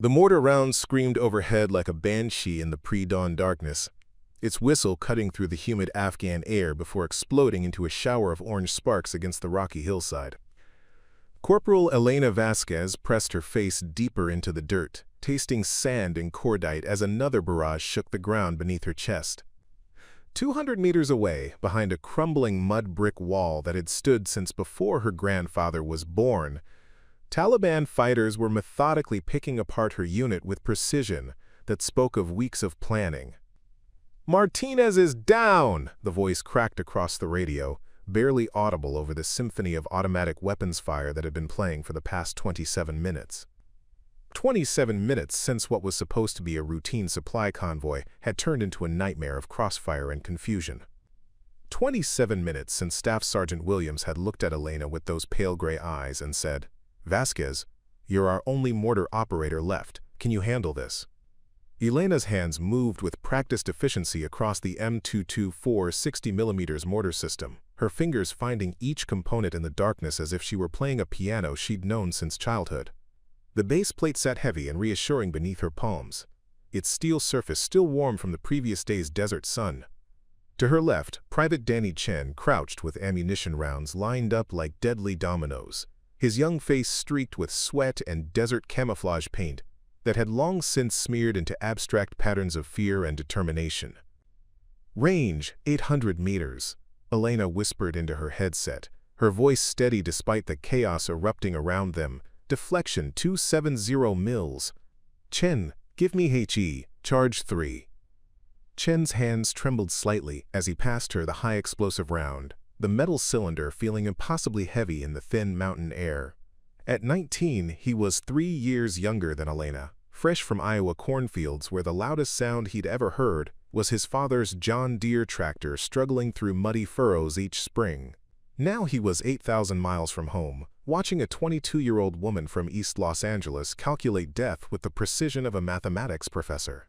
The mortar round screamed overhead like a banshee in the pre-dawn darkness, its whistle cutting through the humid Afghan air before exploding into a shower of orange sparks against the rocky hillside. Corporal Elena Vasquez pressed her face deeper into the dirt, tasting sand and cordite as another barrage shook the ground beneath her chest. 200 meters away, behind a crumbling mud brick wall that had stood since before her grandfather was born, Taliban fighters were methodically picking apart her unit with precision that spoke of weeks of planning. "Martinez is down!" the voice cracked across the radio, barely audible over the symphony of automatic weapons fire that had been playing for the past 27 minutes. 27 minutes since what was supposed to be a routine supply convoy had turned into a nightmare of crossfire and confusion. 27 minutes since Staff Sergeant Williams had looked at Elena with those pale gray eyes and said, "Vasquez, you're our only mortar operator left. Can you handle this?" Elena's hands moved with practiced efficiency across the M224 60mm mortar system, her fingers finding each component in the darkness as if she were playing a piano she'd known since childhood. The base plate sat heavy and reassuring beneath her palms, its steel surface still warm from the previous day's desert sun. To her left, Private Danny Chen crouched with ammunition rounds lined up like deadly dominoes, his young face streaked with sweat and desert camouflage paint that had long since smeared into abstract patterns of fear and determination. "Range, 800 meters, Elena whispered into her headset, her voice steady despite the chaos erupting around them. "Deflection 270 mils. Chen, give me HE, charge 3. Chen's hands trembled slightly as he passed her the high-explosive round, the metal cylinder feeling impossibly heavy in the thin mountain air. At 19, he was 3 years younger than Elena, fresh from Iowa cornfields where the loudest sound he'd ever heard was his father's John Deere tractor struggling through muddy furrows each spring. Now he was 8,000 miles from home, watching a 22-year-old woman from East Los Angeles calculate death with the precision of a mathematics professor.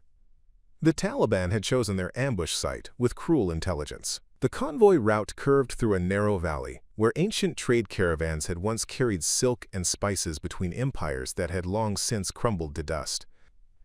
The Taliban had chosen their ambush site with cruel intelligence. The convoy route curved through a narrow valley, where ancient trade caravans had once carried silk and spices between empires that had long since crumbled to dust.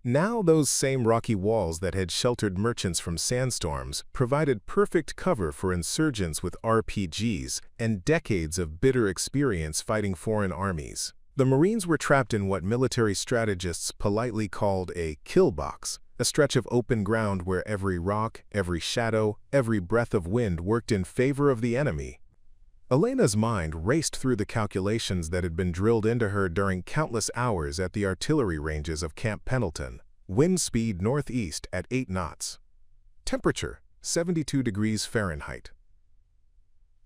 Now those same rocky walls that had sheltered merchants from sandstorms provided perfect cover for insurgents with RPGs and decades of bitter experience fighting foreign armies. The Marines were trapped in what military strategists politely called a kill box, a stretch of open ground where every rock, every shadow, every breath of wind worked in favor of the enemy. Elena's mind raced through the calculations that had been drilled into her during countless hours at the artillery ranges of Camp Pendleton. Wind speed northeast at 8 knots. Temperature, 72 degrees Fahrenheit.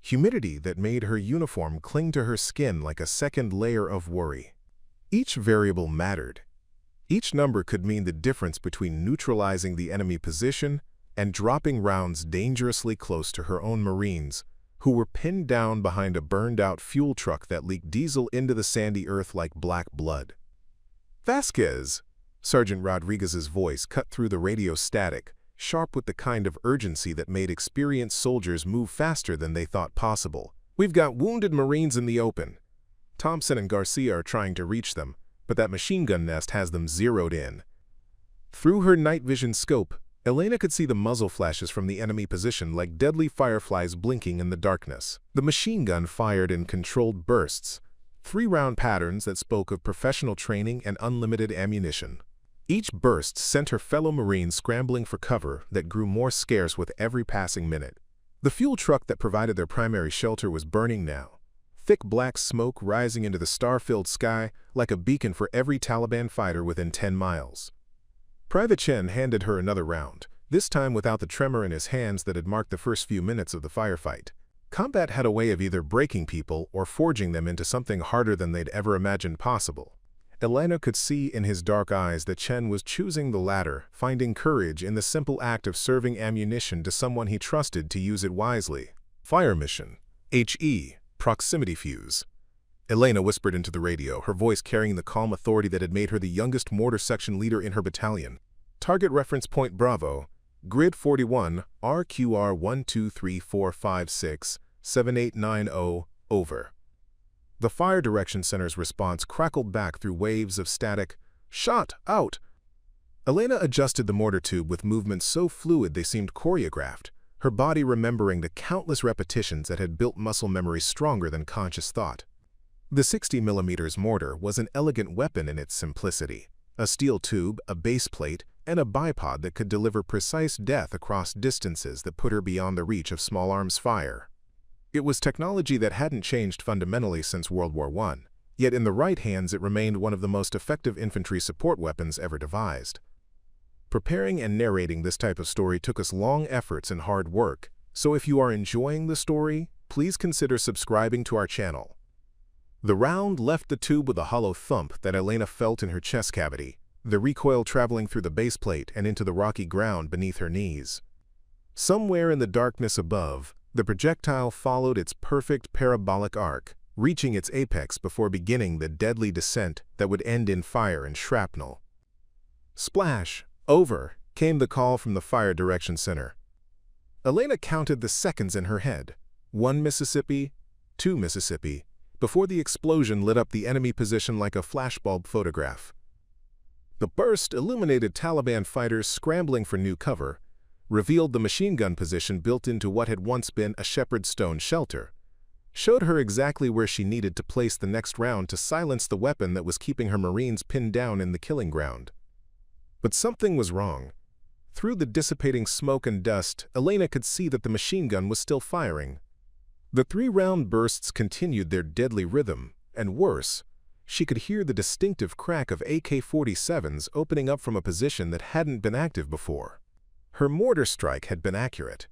Humidity that made her uniform cling to her skin like a second layer of worry. Each variable mattered. Each number could mean the difference between neutralizing the enemy position and dropping rounds dangerously close to her own Marines, who were pinned down behind a burned-out fuel truck that leaked diesel into the sandy earth like black blood. "Vasquez!" Sergeant Rodriguez's voice cut through the radio static, sharp with the kind of urgency that made experienced soldiers move faster than they thought possible. "We've got wounded Marines in the open. Thompson and Garcia are trying to reach them, but that machine gun nest has them zeroed in." Through her night vision scope, Elena could see the muzzle flashes from the enemy position like deadly fireflies blinking in the darkness. The machine gun fired in controlled bursts, 3-round patterns that spoke of professional training and unlimited ammunition. Each burst sent her fellow Marines scrambling for cover that grew more scarce with every passing minute. The fuel truck that provided their primary shelter was burning now, thick black smoke rising into the star-filled sky like a beacon for every Taliban fighter within 10 miles. Private Chen handed her another round, this time without the tremor in his hands that had marked the first few minutes of the firefight. Combat had a way of either breaking people or forging them into something harder than they'd ever imagined possible. Elena could see in his dark eyes that Chen was choosing the latter, finding courage in the simple act of serving ammunition to someone he trusted to use it wisely. "Fire mission. HE. Proximity fuse." Elena whispered into the radio, her voice carrying the calm authority that had made her the youngest mortar section leader in her battalion. "Target reference point Bravo. Grid 41, RQR 123456789 over." The Fire Direction Center's response crackled back through waves of static, Shot! Out! Elena adjusted the mortar tube with movements so fluid they seemed choreographed, her body remembering the countless repetitions that had built muscle memory stronger than conscious thought. The 60mm mortar was an elegant weapon in its simplicity, a steel tube, a base plate, and a bipod that could deliver precise death across distances that put her beyond the reach of small arms fire. It was technology that hadn't changed fundamentally since World War I, yet in the right hands it remained one of the most effective infantry support weapons ever devised. Preparing and narrating this type of story took us long efforts and hard work, so if you are enjoying the story, please consider subscribing to our channel. The round left the tube with a hollow thump that Elena felt in her chest cavity, the recoil traveling through the base plate and into the rocky ground beneath her knees. Somewhere in the darkness above, the projectile followed its perfect parabolic arc, reaching its apex before beginning the deadly descent that would end in fire and shrapnel. Splash! Over! Came the call from the Fire Direction Center. Elena counted the seconds in her head. 1 Mississippi, 2 Mississippi, before the explosion lit up the enemy position like a flashbulb photograph. The burst illuminated Taliban fighters scrambling for new cover, revealed the machine gun position built into what had once been a shepherd's stone shelter, showed her exactly where she needed to place the next round to silence the weapon that was keeping her Marines pinned down in the killing ground. But something was wrong. Through the dissipating smoke and dust, Elena could see that the machine gun was still firing. The 3-round bursts continued their deadly rhythm, and worse, she could hear the distinctive crack of AK-47s opening up from a position that hadn't been active before. Her mortar strike had been accurate.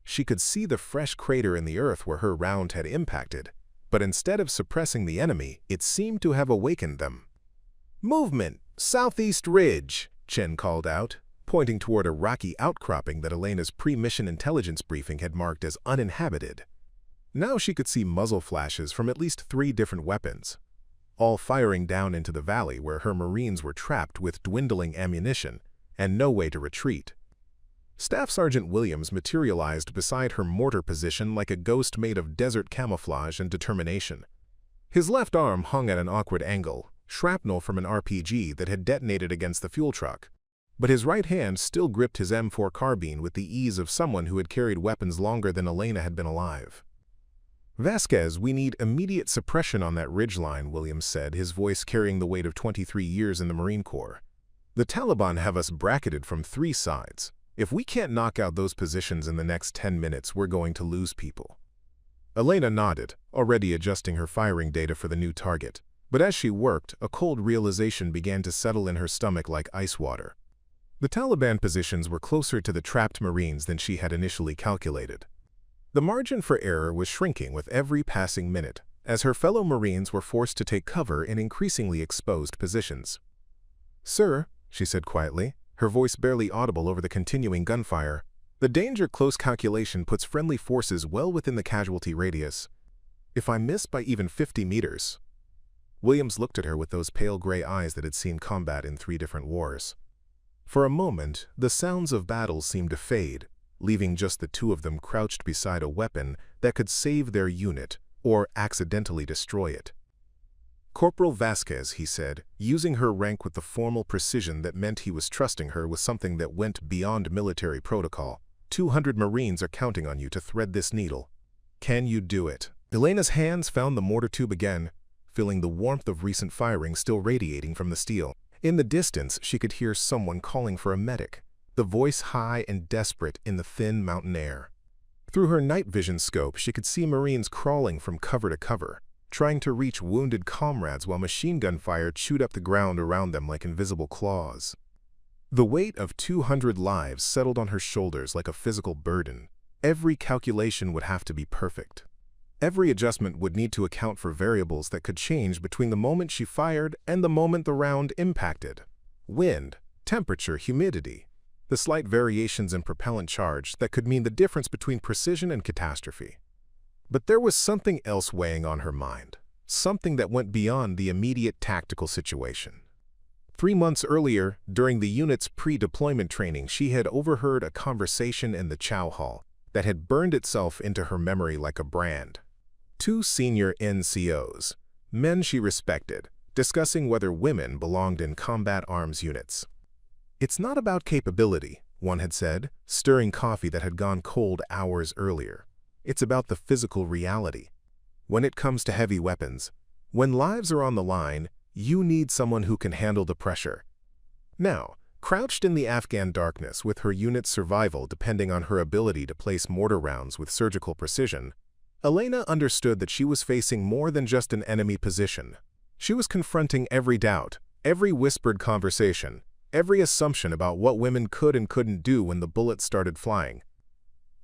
She could see the fresh crater in the earth where her round had impacted, but instead of suppressing the enemy, it seemed to have awakened them. "Movement! Southeast ridge!" Chen called out, pointing toward a rocky outcropping that Elena's pre-mission intelligence briefing had marked as uninhabited. Now she could see muzzle flashes from at least 3 different weapons, all firing down into the valley where her Marines were trapped with dwindling ammunition and no way to retreat. Staff Sergeant Williams materialized beside her mortar position like a ghost made of desert camouflage and determination. His left arm hung at an awkward angle, shrapnel from an RPG that had detonated against the fuel truck, but his right hand still gripped his M4 carbine with the ease of someone who had carried weapons longer than Elena had been alive. "Vasquez, we need immediate suppression on that ridgeline," Williams said, his voice carrying the weight of 23 years in the Marine Corps. "The Taliban have us bracketed from 3 sides. If we can't knock out those positions in the next 10 minutes, we're going to lose people." Elena nodded, already adjusting her firing data for the new target. But as she worked, a cold realization began to settle in her stomach like ice water. The Taliban positions were closer to the trapped Marines than she had initially calculated. The margin for error was shrinking with every passing minute, as her fellow Marines were forced to take cover in increasingly exposed positions. "Sir," she said quietly, her voice barely audible over the continuing gunfire, "the danger close calculation puts friendly forces well within the casualty radius. If I miss by even 50 meters... Williams looked at her with those pale gray eyes that had seen combat in 3 different wars. For a moment, the sounds of battle seemed to fade, leaving just the 2 of them crouched beside a weapon that could save their unit or accidentally destroy it. "Corporal Vasquez," he said, using her rank with the formal precision that meant he was trusting her with something that went beyond military protocol. 200 Marines are counting on you to thread this needle. Can you do it?" Elena's hands found the mortar tube again, feeling the warmth of recent firing still radiating from the steel. In the distance, she could hear someone calling for a medic, the voice high and desperate in the thin mountain air. Through her night vision scope, she could see Marines crawling from cover to cover, trying to reach wounded comrades while machine gun fire chewed up the ground around them like invisible claws. The weight of 200 lives settled on her shoulders like a physical burden. Every calculation would have to be perfect. Every adjustment would need to account for variables that could change between the moment she fired and the moment the round impacted. Wind, temperature, humidity, the slight variations in propellant charge that could mean the difference between precision and catastrophe. But there was something else weighing on her mind, something that went beyond the immediate tactical situation. 3 months earlier, during the unit's pre-deployment training, she had overheard a conversation in the chow hall that had burned itself into her memory like a brand. 2 senior NCOs, men she respected, discussing whether women belonged in combat arms units. "It's not about capability," one had said, stirring coffee that had gone cold hours earlier. "It's about the physical reality. When it comes to heavy weapons, when lives are on the line, you need someone who can handle the pressure." Now, crouched in the Afghan darkness with her unit's survival depending on her ability to place mortar rounds with surgical precision, Elena understood that she was facing more than just an enemy position. She was confronting every doubt, every whispered conversation, every assumption about what women could and couldn't do when the bullets started flying.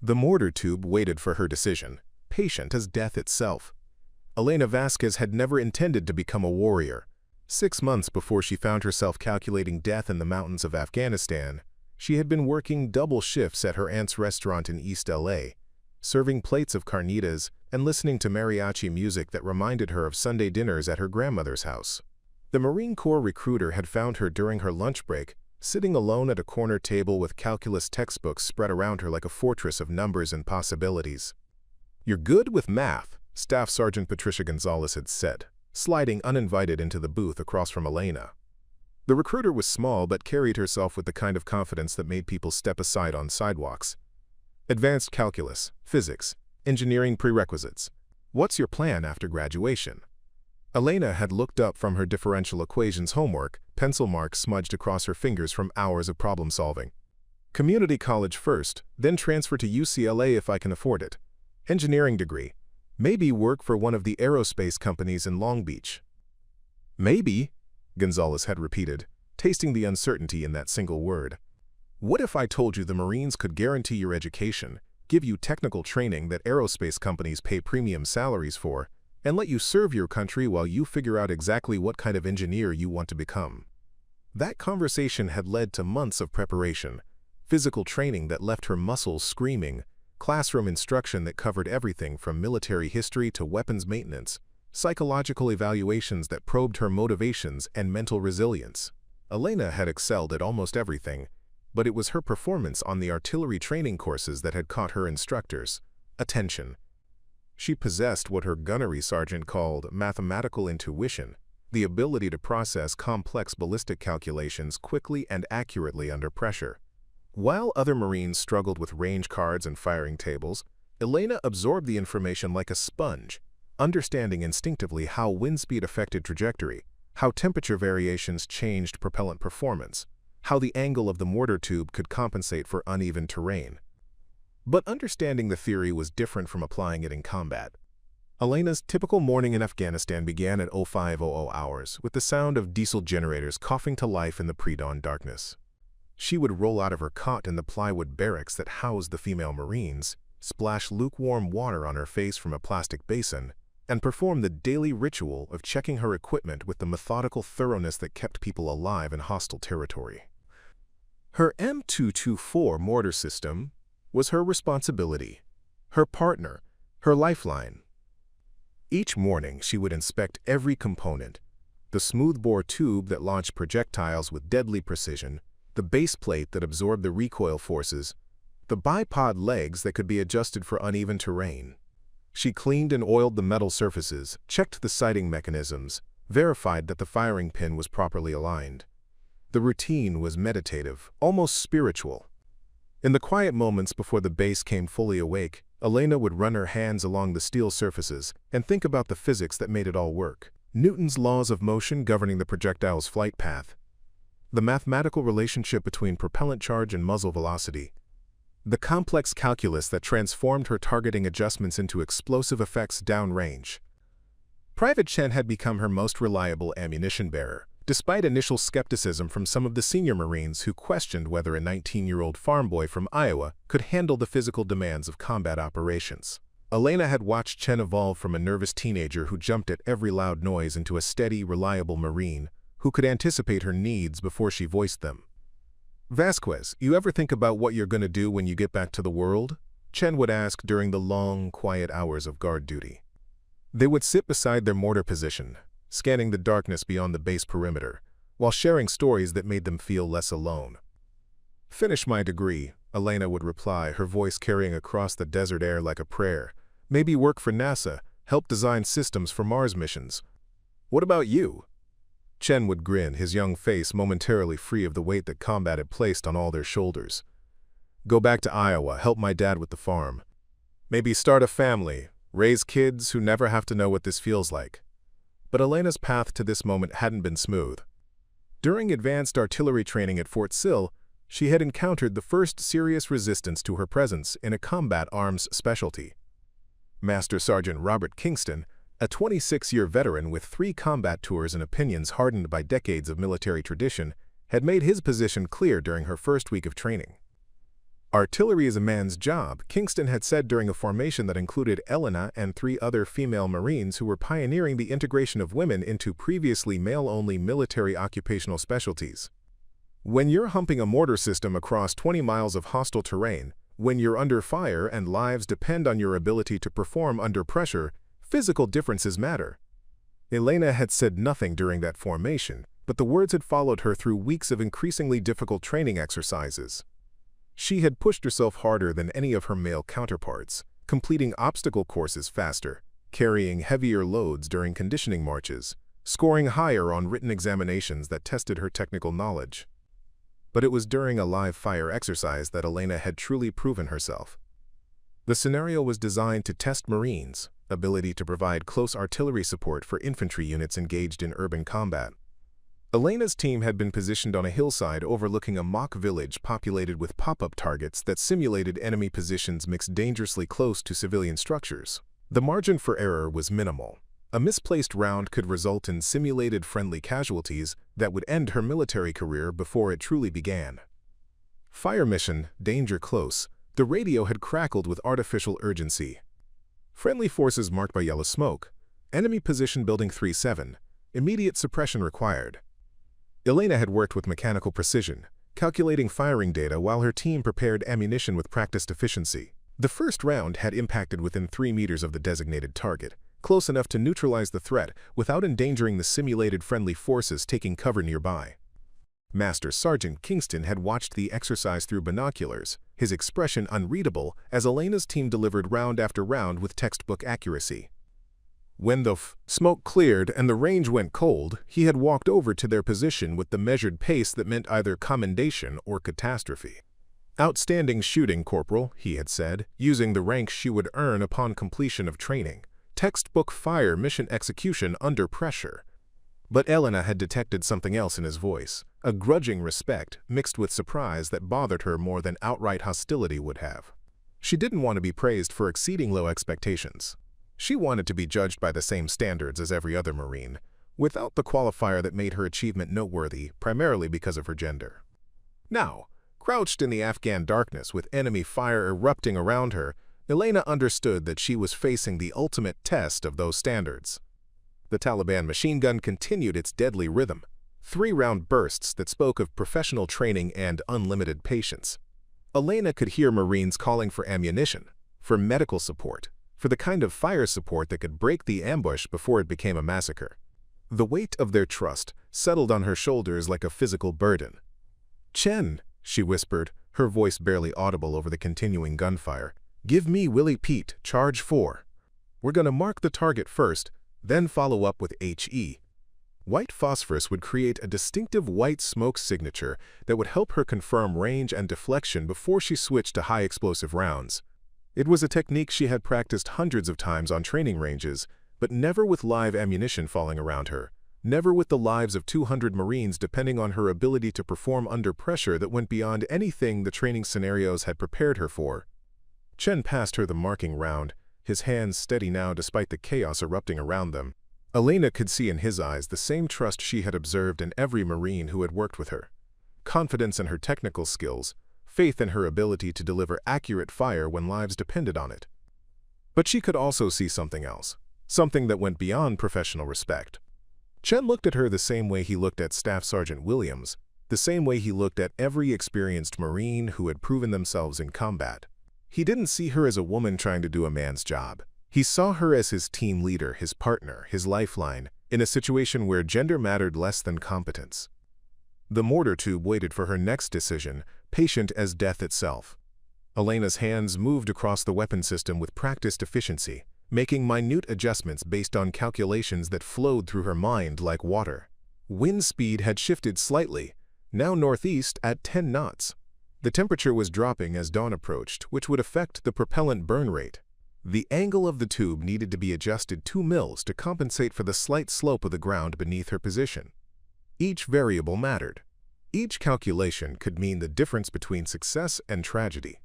The mortar tube waited for her decision, patient as death itself. Elena Vasquez had never intended to become a warrior. 6 months before she found herself calculating death in the mountains of Afghanistan, she had been working double shifts at her aunt's restaurant in East LA, serving plates of carnitas and listening to mariachi music that reminded her of Sunday dinners at her grandmother's house. The Marine Corps recruiter had found her during her lunch break, sitting alone at a corner table with calculus textbooks spread around her like a fortress of numbers and possibilities. "You're good with math," Staff Sergeant Patricia Gonzalez had said, sliding uninvited into the booth across from Elena. The recruiter was small but carried herself with the kind of confidence that made people step aside on sidewalks. "Advanced calculus, physics, engineering prerequisites. What's your plan after graduation?" Elena had looked up from her differential equations homework, pencil marks smudged across her fingers from hours of problem solving. "Community college first, then transfer to UCLA if I can afford it. Engineering degree. Maybe work for one of the aerospace companies in Long Beach." "Maybe," Gonzalez had repeated, tasting the uncertainty in that single word. "What if I told you the Marines could guarantee your education, give you technical training that aerospace companies pay premium salaries for, and let you serve your country while you figure out exactly what kind of engineer you want to become?" That conversation had led to months of preparation, physical training that left her muscles screaming, classroom instruction that covered everything from military history to weapons maintenance, psychological evaluations that probed her motivations and mental resilience. Elena had excelled at almost everything, but it was her performance on the artillery training courses that had caught her instructors' attention. She possessed what her gunnery sergeant called mathematical intuition, the ability to process complex ballistic calculations quickly and accurately under pressure. While other Marines struggled with range cards and firing tables, Elena absorbed the information like a sponge, understanding instinctively how wind speed affected trajectory, how temperature variations changed propellant performance, how the angle of the mortar tube could compensate for uneven terrain. But understanding the theory was different from applying it in combat. Elena's typical morning in Afghanistan began at 0500 hours with the sound of diesel generators coughing to life in the pre-dawn darkness. She would roll out of her cot in the plywood barracks that housed the female Marines, splash lukewarm water on her face from a plastic basin, and perform the daily ritual of checking her equipment with the methodical thoroughness that kept people alive in hostile territory. Her M224 mortar system was her responsibility, her partner, her lifeline. Each morning she would inspect every component: the smoothbore tube that launched projectiles with deadly precision, the base plate that absorbed the recoil forces, the bipod legs that could be adjusted for uneven terrain. She cleaned and oiled the metal surfaces, checked the sighting mechanisms, verified that the firing pin was properly aligned. The routine was meditative, almost spiritual. In the quiet moments before the base came fully awake, Elena would run her hands along the steel surfaces and think about the physics that made it all work. Newton's laws of motion governing the projectile's flight path, the mathematical relationship between propellant charge and muzzle velocity, the complex calculus that transformed her targeting adjustments into explosive effects downrange. Private Chen had become her most reliable ammunition bearer, despite initial skepticism from some of the senior Marines who questioned whether a 19-year-old farm boy from Iowa could handle the physical demands of combat operations. Elena had watched Chen evolve from a nervous teenager who jumped at every loud noise into a steady, reliable Marine who could anticipate her needs before she voiced them. "Vasquez, you ever think about what you're going to do when you get back to the world?" Chen would ask during the long, quiet hours of guard duty. They would sit beside their mortar position, scanning the darkness beyond the base perimeter, while sharing stories that made them feel less alone. "Finish my degree," Elena would reply, her voice carrying across the desert air like a prayer. "Maybe work for NASA, help design systems for Mars missions." "What about you?" Chen would grin, his young face momentarily free of the weight that combat had placed on all their shoulders. Go back to Iowa, help my dad with the farm. Maybe start a family, raise kids who never have to know what this feels like. But Elena's path to this moment hadn't been smooth. During advanced artillery training at Fort Sill, she had encountered the first serious resistance to her presence in a combat arms specialty. Master Sergeant Robert Kingston, a 26-year veteran with 3 combat tours and opinions hardened by decades of military tradition, had made his position clear during her first week of training. Artillery is a man's job, Kingston had said during a formation that included Elena and 3 other female Marines who were pioneering the integration of women into previously male-only military occupational specialties. When you're humping a mortar system across 20 miles of hostile terrain, when you're under fire and lives depend on your ability to perform under pressure, physical differences matter. Elena had said nothing during that formation, but the words had followed her through weeks of increasingly difficult training exercises. She had pushed herself harder than any of her male counterparts, completing obstacle courses faster, carrying heavier loads during conditioning marches, scoring higher on written examinations that tested her technical knowledge. But it was during a live-fire exercise that Elena had truly proven herself. The scenario was designed to test Marines' ability to provide close artillery support for infantry units engaged in urban combat. Elena's team had been positioned on a hillside overlooking a mock village populated with pop-up targets that simulated enemy positions mixed dangerously close to civilian structures. The margin for error was minimal. A misplaced round could result in simulated friendly casualties that would end her military career before it truly began. Fire mission, danger close. The radio had crackled with artificial urgency. Friendly forces marked by yellow smoke. Enemy position building 3-7. Immediate suppression required. Elena had worked with mechanical precision, calculating firing data while her team prepared ammunition with practiced efficiency. The first round had impacted within 3 meters of the designated target, close enough to neutralize the threat without endangering the simulated friendly forces taking cover nearby. Master Sergeant Kingston had watched the exercise through binoculars, his expression unreadable as Elena's team delivered round after round with textbook accuracy. When the smoke cleared and the range went cold, he had walked over to their position with the measured pace that meant either commendation or catastrophe. Outstanding shooting, Corporal, he had said, using the rank she would earn upon completion of training. Textbook fire mission execution under pressure. But Elena had detected something else in his voice, a grudging respect mixed with surprise that bothered her more than outright hostility would have. She didn't want to be praised for exceeding low expectations. She wanted to be judged by the same standards as every other Marine, without the qualifier that made her achievement noteworthy primarily because of her gender. Now, crouched in the Afghan darkness with enemy fire erupting around her, Elena understood that she was facing the ultimate test of those standards. The Taliban machine gun continued its deadly rhythm, 3-round bursts that spoke of professional training and unlimited patience. Elena could hear Marines calling for ammunition, for medical support, for the kind of fire support that could break the ambush before it became a massacre. The weight of their trust settled on her shoulders like a physical burden. "Chen," she whispered, her voice barely audible over the continuing gunfire, "give me Willie Pete, charge 4. We're gonna mark the target first, then follow up with HE." White phosphorus would create a distinctive white smoke signature that would help her confirm range and deflection before she switched to high-explosive rounds. It was a technique she had practiced hundreds of times on training ranges, but never with live ammunition falling around her, never with the lives of 200 Marines depending on her ability to perform under pressure that went beyond anything the training scenarios had prepared her for. Chen passed her the marking round, his hands steady now despite the chaos erupting around them. Elena could see in his eyes the same trust she had observed in every Marine who had worked with her. Confidence in her technical skills, faith in her ability to deliver accurate fire when lives depended on it. But she could also see something else, something that went beyond professional respect. Chen looked at her the same way he looked at Staff Sergeant Williams, the same way he looked at every experienced Marine who had proven themselves in combat. He didn't see her as a woman trying to do a man's job. He saw her as his team leader, his partner, his lifeline, in a situation where gender mattered less than competence. The mortar tube waited for her next decision, patient as death itself. Elena's hands moved across the weapon system with practiced efficiency, making minute adjustments based on calculations that flowed through her mind like water. Wind speed had shifted slightly, now northeast at 10 knots. The temperature was dropping as dawn approached, which would affect the propellant burn rate. The angle of the tube needed to be adjusted 2 mils to compensate for the slight slope of the ground beneath her position. Each variable mattered. Each calculation could mean the difference between success and tragedy.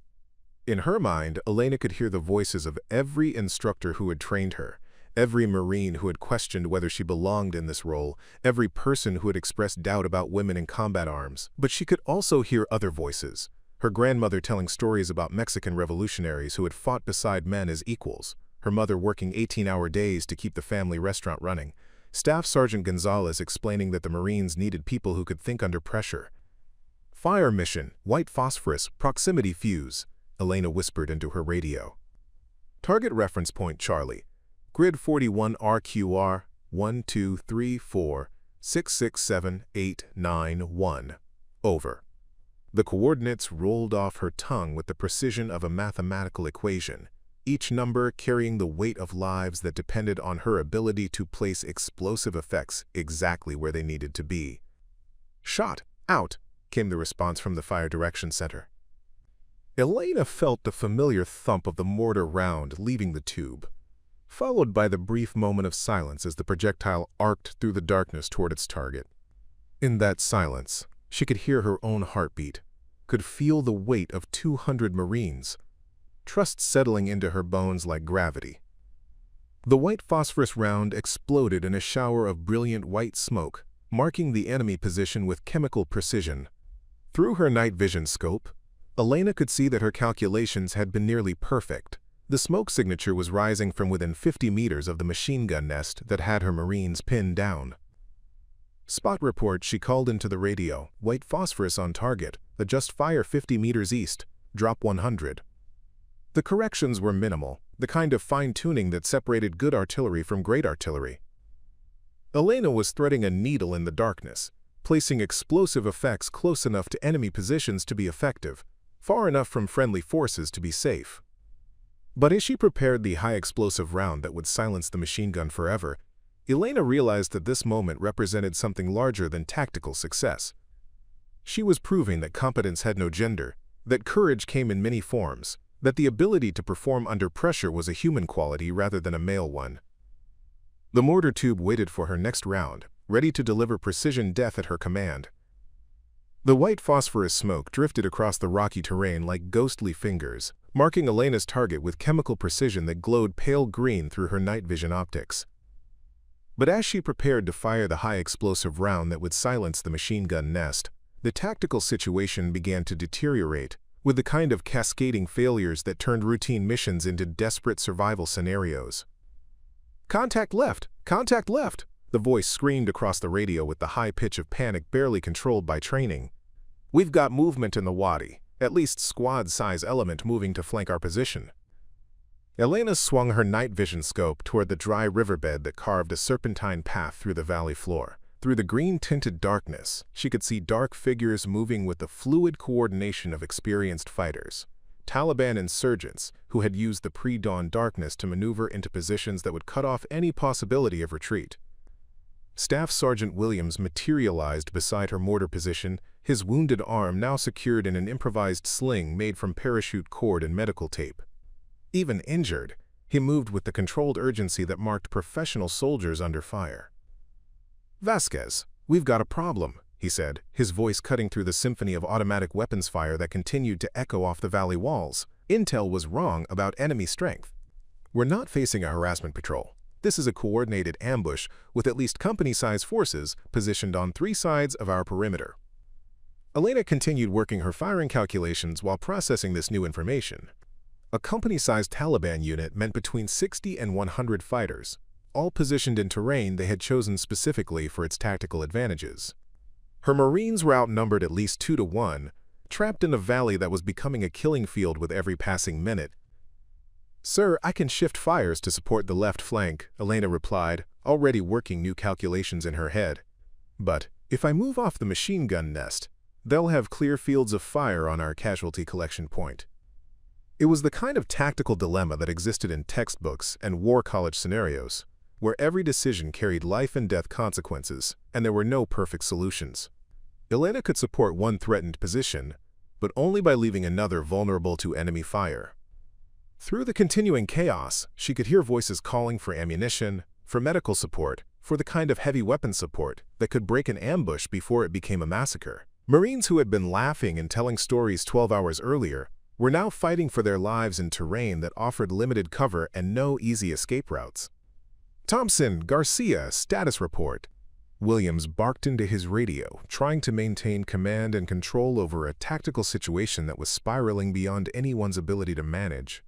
In her mind, Elena could hear the voices of every instructor who had trained her, every Marine who had questioned whether she belonged in this role, every person who had expressed doubt about women in combat arms. But she could also hear other voices. Her grandmother telling stories about Mexican revolutionaries who had fought beside men as equals, her mother working 18-hour days to keep the family restaurant running, Staff Sergeant Gonzalez explaining that the Marines needed people who could think under pressure. Fire mission, white phosphorus, proximity fuse, Elena whispered into her radio. Target reference point Charlie. Grid 41 RQR 123466789 Over. The coordinates rolled off her tongue with the precision of a mathematical equation, each number carrying the weight of lives that depended on her ability to place explosive effects exactly where they needed to be. Shot, out, came the response from the Fire Direction Center. Elena felt the familiar thump of the mortar round leaving the tube, followed by the brief moment of silence as the projectile arced through the darkness toward its target. In that silence, she could hear her own heartbeat, could feel the weight of 200 Marines, trust settling into her bones like gravity. The white phosphorus round exploded in a shower of brilliant white smoke, marking the enemy position with chemical precision. Through her night vision scope, Elena could see that her calculations had been nearly perfect. The smoke signature was rising from within 50 meters of the machine gun nest that had her Marines pinned down. Spot report, she called into the radio. White phosphorus on target. Adjust fire 50 meters east. Drop 100. The corrections were minimal, the kind of fine-tuning that separated good artillery from great artillery. Elena was threading a needle in the darkness, placing explosive effects close enough to enemy positions to be effective, far enough from friendly forces to be safe. But as she prepared the high-explosive round that would silence the machine gun forever, Elena realized that this moment represented something larger than tactical success. She was proving that competence had no gender, that courage came in many forms, that the ability to perform under pressure was a human quality rather than a male one. The mortar tube waited for her next round, ready to deliver precision death at her command. The white phosphorus smoke drifted across the rocky terrain like ghostly fingers, marking Elena's target with chemical precision that glowed pale green through her night vision optics. But as she prepared to fire the high-explosive round that would silence the machine gun nest, the tactical situation began to deteriorate, with the kind of cascading failures that turned routine missions into desperate survival scenarios. "Contact left! Contact left!" the voice screamed across the radio with the high pitch of panic barely controlled by training. "We've got movement in the wadi, at least squad-size element moving to flank our position." Elena swung her night vision scope toward the dry riverbed that carved a serpentine path through the valley floor. Through the green-tinted darkness, she could see dark figures moving with the fluid coordination of experienced fighters. Taliban insurgents who had used the pre-dawn darkness to maneuver into positions that would cut off any possibility of retreat. Staff Sergeant Williams materialized beside her mortar position, his wounded arm now secured in an improvised sling made from parachute cord and medical tape. Even injured, he moved with the controlled urgency that marked professional soldiers under fire. "Vasquez, we've got a problem," he said, his voice cutting through the symphony of automatic weapons fire that continued to echo off the valley walls. Intel was wrong about enemy strength. "We're not facing a harassment patrol. This is a coordinated ambush with at least company-sized forces positioned on 3 sides of our perimeter." Elena continued working her firing calculations while processing this new information. A company-sized Taliban unit meant between 60 and 100 fighters, all positioned in terrain they had chosen specifically for its tactical advantages. Her Marines were outnumbered at least 2 to 1, trapped in a valley that was becoming a killing field with every passing minute. "Sir, I can shift fires to support the left flank," Elena replied, already working new calculations in her head. "But if I move off the machine gun nest, they'll have clear fields of fire on our casualty collection point." It was the kind of tactical dilemma that existed in textbooks and war college scenarios. where every decision carried life-and-death consequences, and there were no perfect solutions. Elena could support one threatened position, but only by leaving another vulnerable to enemy fire. Through the continuing chaos, she could hear voices calling for ammunition, for medical support, for the kind of heavy weapon support that could break an ambush before it became a massacre. Marines who had been laughing and telling stories 12 hours earlier were now fighting for their lives in terrain that offered limited cover and no easy escape routes. Thompson, Garcia, status report. Williams barked into his radio, trying to maintain command and control over a tactical situation that was spiraling beyond anyone's ability to manage.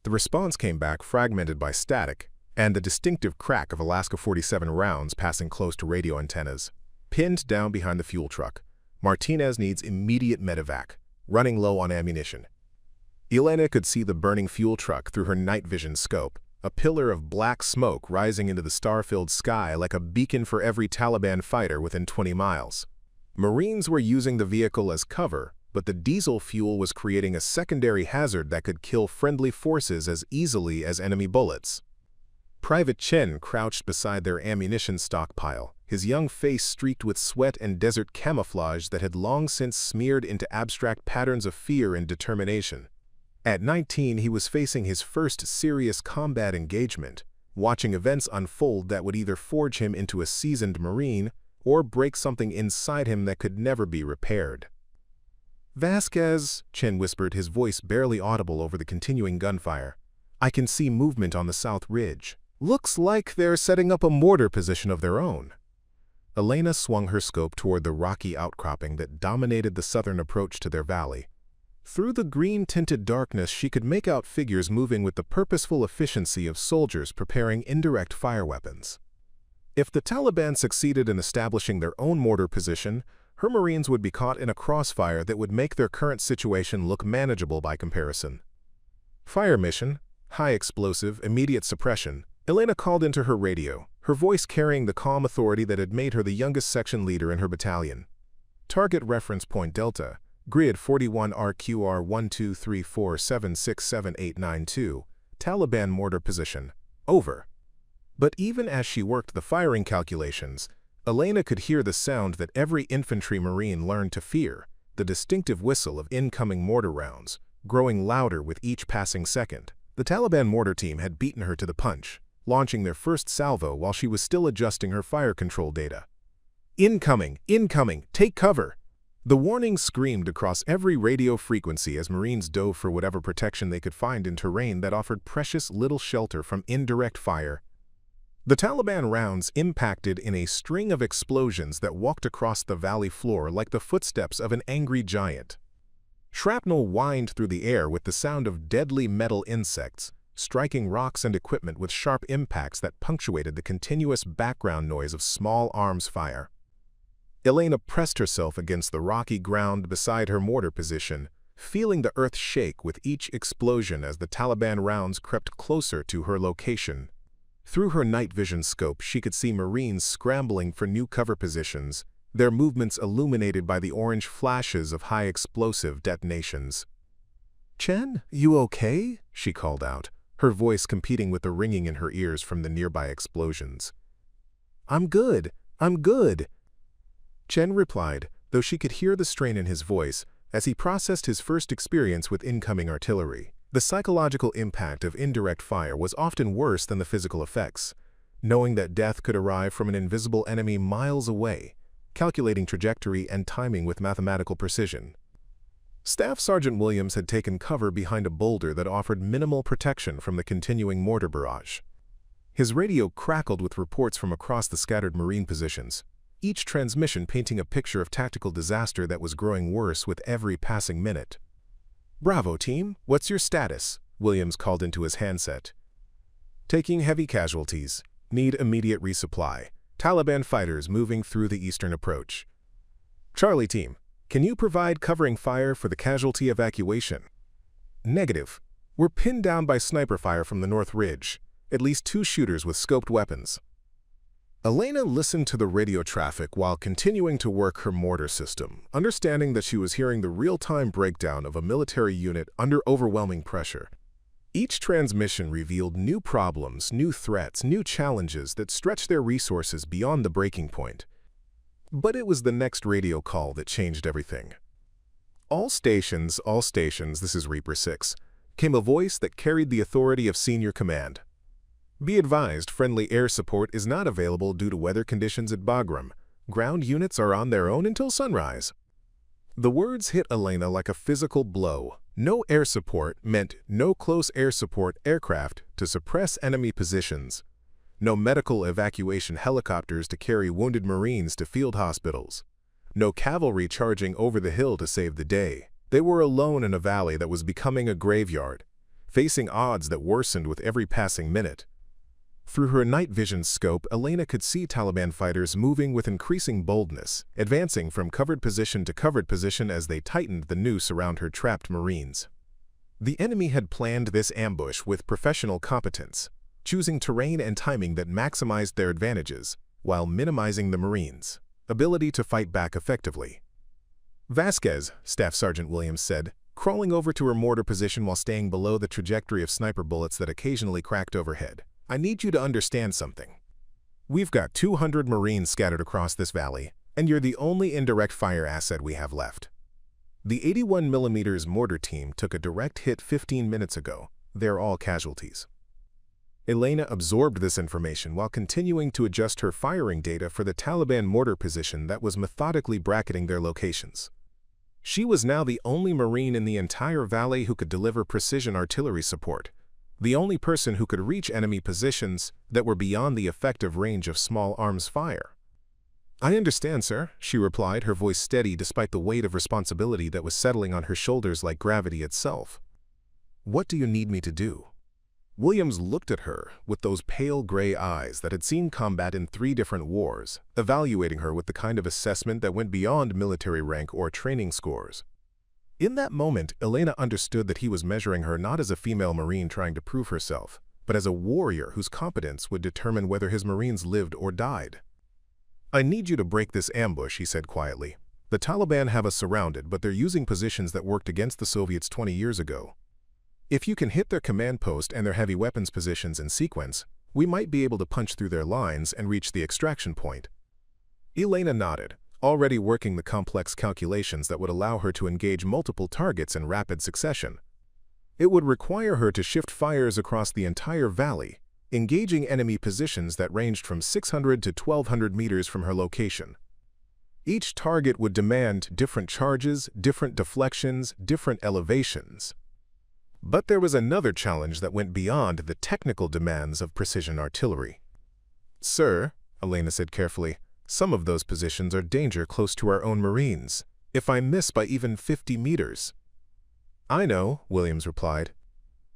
The response came back fragmented by static and the distinctive crack of Alaska 47 rounds passing close to radio antennas. Pinned down behind the fuel truck, Martinez needs immediate medevac, running low on ammunition. Elena could see the burning fuel truck through her night vision scope, a pillar of black smoke rising into the star-filled sky like a beacon for every Taliban fighter within 20 miles. Marines were using the vehicle as cover, but the diesel fuel was creating a secondary hazard that could kill friendly forces as easily as enemy bullets. Private Chen crouched beside their ammunition stockpile, his young face streaked with sweat and desert camouflage that had long since smeared into abstract patterns of fear and determination. At 19, he was facing his first serious combat engagement, watching events unfold that would either forge him into a seasoned Marine or break something inside him that could never be repaired. "Vasquez," Chen whispered, his voice barely audible over the continuing gunfire. "I can see movement on the south ridge. Looks like they're setting up a mortar position of their own." Elena swung her scope toward the rocky outcropping that dominated the southern approach to their valley. Through the green-tinted darkness, she could make out figures moving with the purposeful efficiency of soldiers preparing indirect fire weapons. If the Taliban succeeded in establishing their own mortar position, her Marines would be caught in a crossfire that would make their current situation look manageable by comparison. Fire mission, high explosive, immediate suppression. Elena called into her radio, her voice carrying the calm authority that had made her the youngest section leader in her battalion. Target reference point Delta, grid 41 RQR 1234767892, Taliban mortar position. Over. But even as she worked the firing calculations, Elena could hear the sound that every infantry Marine learned to fear, the distinctive whistle of incoming mortar rounds, growing louder with each passing second. The Taliban mortar team had beaten her to the punch, launching their first salvo while she was still adjusting her fire control data. "Incoming! Incoming! Take cover!" The warning screamed across every radio frequency as Marines dove for whatever protection they could find in terrain that offered precious little shelter from indirect fire. The Taliban rounds impacted in a string of explosions that walked across the valley floor like the footsteps of an angry giant. Shrapnel whined through the air with the sound of deadly metal insects, striking rocks and equipment with sharp impacts that punctuated the continuous background noise of small arms fire. Elena pressed herself against the rocky ground beside her mortar position, feeling the earth shake with each explosion as the Taliban rounds crept closer to her location. Through her night vision scope, she could see Marines scrambling for new cover positions, their movements illuminated by the orange flashes of high explosive detonations. "Chen, you okay?" she called out, her voice competing with the ringing in her ears from the nearby explosions. I'm good. Chen replied, though she could hear the strain in his voice as he processed his first experience with incoming artillery. The psychological impact of indirect fire was often worse than the physical effects, knowing that death could arrive from an invisible enemy miles away, calculating trajectory and timing with mathematical precision. Staff Sergeant Williams had taken cover behind a boulder that offered minimal protection from the continuing mortar barrage. His radio crackled with reports from across the scattered Marine positions, each transmission painting a picture of tactical disaster that was growing worse with every passing minute. "Bravo, team. What's your status?" Williams called into his handset. "Taking heavy casualties. Need immediate resupply. Taliban fighters moving through the eastern approach." "Charlie team, can you provide covering fire for the casualty evacuation?" "Negative. We're pinned down by sniper fire from the north ridge. At least 2 shooters with scoped weapons." Elena listened to the radio traffic while continuing to work her mortar system, understanding that she was hearing the real-time breakdown of a military unit under overwhelming pressure. Each transmission revealed new problems, new threats, new challenges that stretched their resources beyond the breaking point. But it was the next radio call that changed everything. All stations, this is Reaper 6, came a voice that carried the authority of senior command. Be advised, friendly air support is not available due to weather conditions at Bagram. Ground units are on their own until sunrise. The words hit Elena like a physical blow. No air support meant no close air support aircraft to suppress enemy positions. No medical evacuation helicopters to carry wounded Marines to field hospitals. No cavalry charging over the hill to save the day. They were alone in a valley that was becoming a graveyard, facing odds that worsened with every passing minute. Through her night vision scope, Elena could see Taliban fighters moving with increasing boldness, advancing from covered position to covered position as they tightened the noose around her trapped Marines. The enemy had planned this ambush with professional competence, choosing terrain and timing that maximized their advantages, while minimizing the Marines' ability to fight back effectively. Vasquez, Staff Sergeant Williams said, crawling over to her mortar position while staying below the trajectory of sniper bullets that occasionally cracked overhead. I need you to understand something. We've got 200 Marines scattered across this valley, and you're the only indirect fire asset we have left. The 81mm mortar team took a direct hit 15 minutes ago. They're all casualties. Elena absorbed this information while continuing to adjust her firing data for the Taliban mortar position that was methodically bracketing their locations. She was now the only Marine in the entire valley who could deliver precision artillery support, the only person who could reach enemy positions that were beyond the effective range of small arms fire. I understand, sir, she replied, her voice steady despite the weight of responsibility that was settling on her shoulders like gravity itself. What do you need me to do? Williams looked at her with those pale gray eyes that had seen combat in 3 different wars, evaluating her with the kind of assessment that went beyond military rank or training scores. In that moment, Elena understood that he was measuring her not as a female Marine trying to prove herself, but as a warrior whose competence would determine whether his Marines lived or died. I need you to break this ambush, he said quietly. The Taliban have us surrounded, but they're using positions that worked against the Soviets 20 years ago. If you can hit their command post and their heavy weapons positions in sequence, we might be able to punch through their lines and reach the extraction point. Elena nodded, already working the complex calculations that would allow her to engage multiple targets in rapid succession. It would require her to shift fires across the entire valley, engaging enemy positions that ranged from 600 to 1,200 meters from her location. Each target would demand different charges, different deflections, different elevations. But there was another challenge that went beyond the technical demands of precision artillery. Sir, Elena said carefully, some of those positions are danger close to our own Marines. If I miss by even 50 meters. I know, Williams replied.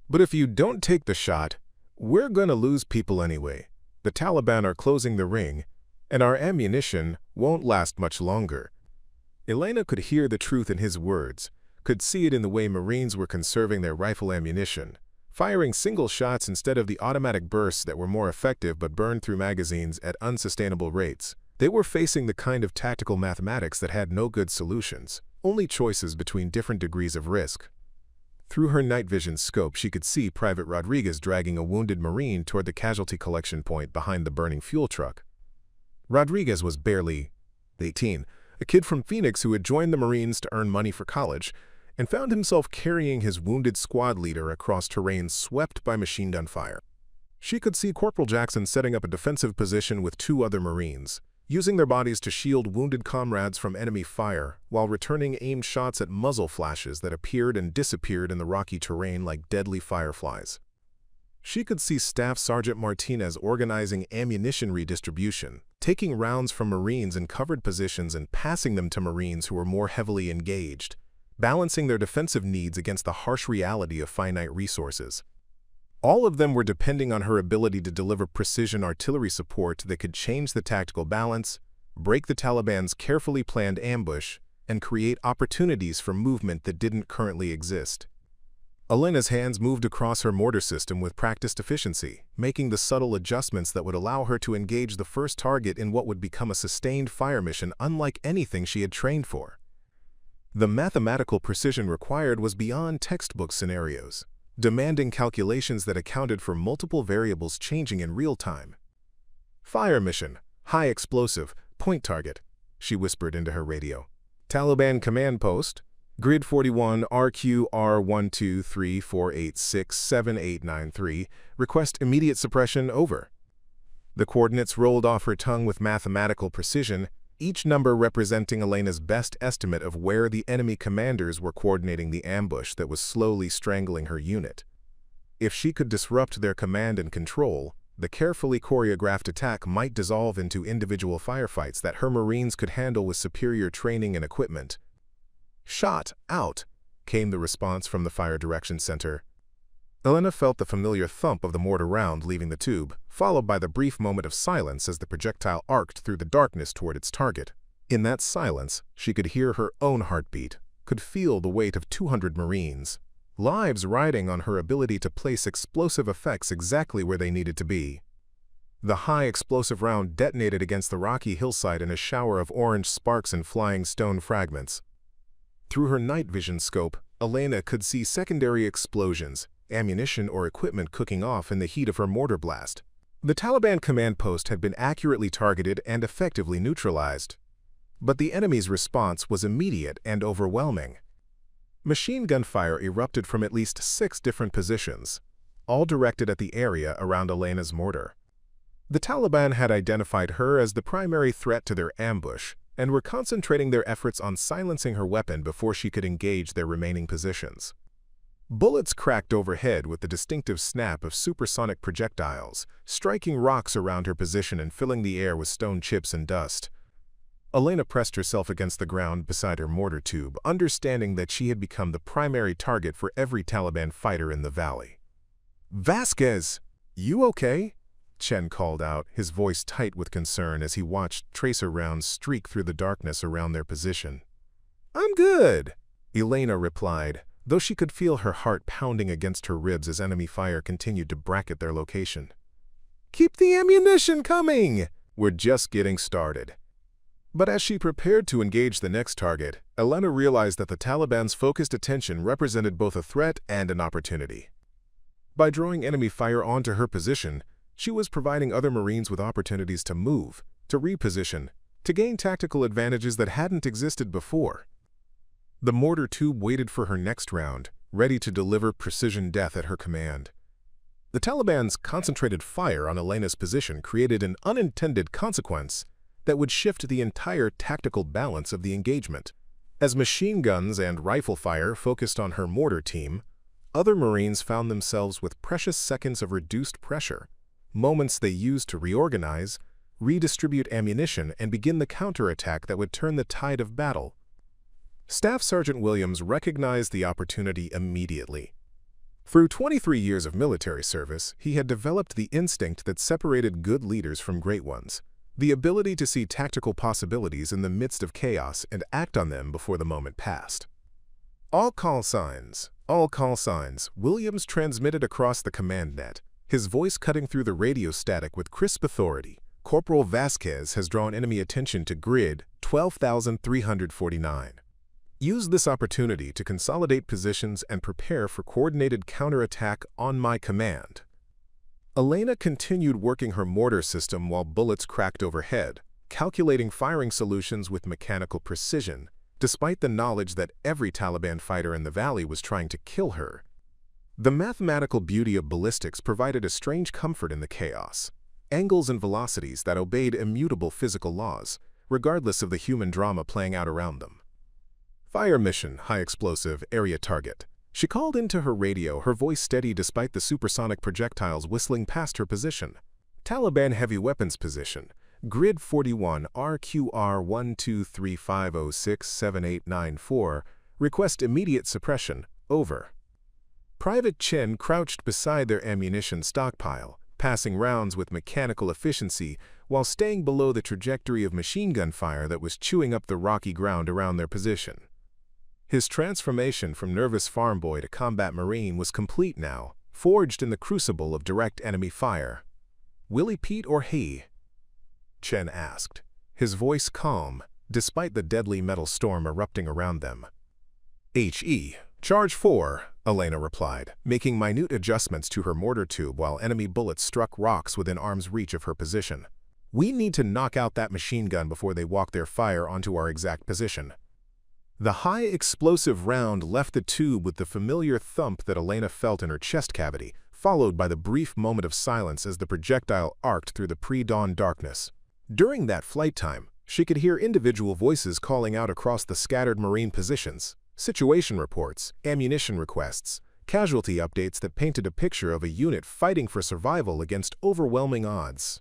But if you don't take the shot, we're going to lose people anyway. The Taliban are closing the ring, and our ammunition won't last much longer. Elena could hear the truth in his words, could see it in the way Marines were conserving their rifle ammunition, firing single shots instead of the automatic bursts that were more effective but burned through magazines at unsustainable rates. They were facing the kind of tactical mathematics that had no good solutions, only choices between different degrees of risk. Through her night vision scope, she could see Private Rodriguez dragging a wounded Marine toward the casualty collection point behind the burning fuel truck. Rodriguez was barely 18, a kid from Phoenix who had joined the Marines to earn money for college, and found himself carrying his wounded squad leader across terrain swept by machine gun fire. She could see Corporal Jackson setting up a defensive position with 2 other Marines, using their bodies to shield wounded comrades from enemy fire while returning aimed shots at muzzle flashes that appeared and disappeared in the rocky terrain like deadly fireflies. She could see Staff Sergeant Martinez organizing ammunition redistribution, taking rounds from Marines in covered positions and passing them to Marines who were more heavily engaged, balancing their defensive needs against the harsh reality of finite resources. All of them were depending on her ability to deliver precision artillery support that could change the tactical balance, break the Taliban's carefully planned ambush, and create opportunities for movement that didn't currently exist. Elena's hands moved across her mortar system with practiced efficiency, making the subtle adjustments that would allow her to engage the first target in what would become a sustained fire mission unlike anything she had trained for. The mathematical precision required was beyond textbook scenarios. demanding calculations that accounted for multiple variables changing in real time. "Fire mission, high explosive, point target," she whispered into her radio. "Taliban command post, grid 41 RQR12348678893, request immediate suppression, over." The coordinates rolled off her tongue with mathematical precision, each number representing Elena's best estimate of where the enemy commanders were coordinating the ambush that was slowly strangling her unit. If she could disrupt their command and control, the carefully choreographed attack might dissolve into individual firefights that her Marines could handle with superior training and equipment. "Shot out," came the response from the Fire Direction Center. Elena felt the familiar thump of the mortar round leaving the tube, followed by the brief moment of silence as the projectile arced through the darkness toward its target. In that silence, she could hear her own heartbeat, could feel the weight of 200 Marines, lives riding on her ability to place explosive effects exactly where they needed to be. The high explosive round detonated against the rocky hillside in a shower of orange sparks and flying stone fragments. Through her night vision scope, Elena could see secondary explosions, ammunition or equipment cooking off in the heat of her mortar blast. The Taliban command post had been accurately targeted and effectively neutralized. But the enemy's response was immediate and overwhelming. Machine gun fire erupted from at least 6 different positions, all directed at the area around Elena's mortar. The Taliban had identified her as the primary threat to their ambush and were concentrating their efforts on silencing her weapon before she could engage their remaining positions. Bullets cracked overhead with the distinctive snap of supersonic projectiles, striking rocks around her position and filling the air with stone chips and dust. Elena pressed herself against the ground beside her mortar tube, understanding that she had become the primary target for every Taliban fighter in the valley. "Vasquez, you okay?" Chen called out, his voice tight with concern as he watched tracer rounds streak through the darkness around their position. "I'm good," Elena replied, though she could feel her heart pounding against her ribs as enemy fire continued to bracket their location. "Keep the ammunition coming! We're just getting started." But as she prepared to engage the next target, Elena realized that the Taliban's focused attention represented both a threat and an opportunity. By drawing enemy fire onto her position, she was providing other Marines with opportunities to move, to reposition, to gain tactical advantages that hadn't existed before. The mortar tube waited for her next round, ready to deliver precision death at her command. The Taliban's concentrated fire on Elena's position created an unintended consequence that would shift the entire tactical balance of the engagement. As machine guns and rifle fire focused on her mortar team, other Marines found themselves with precious seconds of reduced pressure, moments they used to reorganize, redistribute ammunition, and begin the counterattack that would turn the tide of battle. Staff Sergeant Williams recognized the opportunity immediately. Through 23 years of military service, he had developed the instinct that separated good leaders from great ones, the ability to see tactical possibilities in the midst of chaos and act on them before the moment passed. All call signs, Williams transmitted across the command net, his voice cutting through the radio static with crisp authority. Corporal Vasquez has drawn enemy attention to grid 12,349. Use this opportunity to consolidate positions and prepare for coordinated counterattack on my command. Elena continued working her mortar system while bullets cracked overhead, calculating firing solutions with mechanical precision, despite the knowledge that every Taliban fighter in the valley was trying to kill her. The mathematical beauty of ballistics provided a strange comfort in the chaos, angles and velocities that obeyed immutable physical laws, regardless of the human drama playing out around them. "Fire mission, high explosive, area target." She called into her radio, her voice steady despite the supersonic projectiles whistling past her position. "Taliban heavy weapons position, grid 41 RQR12350678894, request immediate suppression, over." Private Chen crouched beside their ammunition stockpile, passing rounds with mechanical efficiency while staying below the trajectory of machine gun fire that was chewing up the rocky ground around their position. His transformation from nervous farm boy to combat Marine was complete now, forged in the crucible of direct enemy fire. "Willie Pete or he?" Chen asked, his voice calm, despite the deadly metal storm erupting around them. "HE, charge 4, Elena replied, making minute adjustments to her mortar tube while enemy bullets struck rocks within arm's reach of her position. "We need to knock out that machine gun before they walk their fire onto our exact position." The high explosive round left the tube with the familiar thump that Elena felt in her chest cavity, followed by the brief moment of silence as the projectile arced through the pre-dawn darkness. During that flight time, she could hear individual voices calling out across the scattered Marine positions, situation reports, ammunition requests, casualty updates that painted a picture of a unit fighting for survival against overwhelming odds.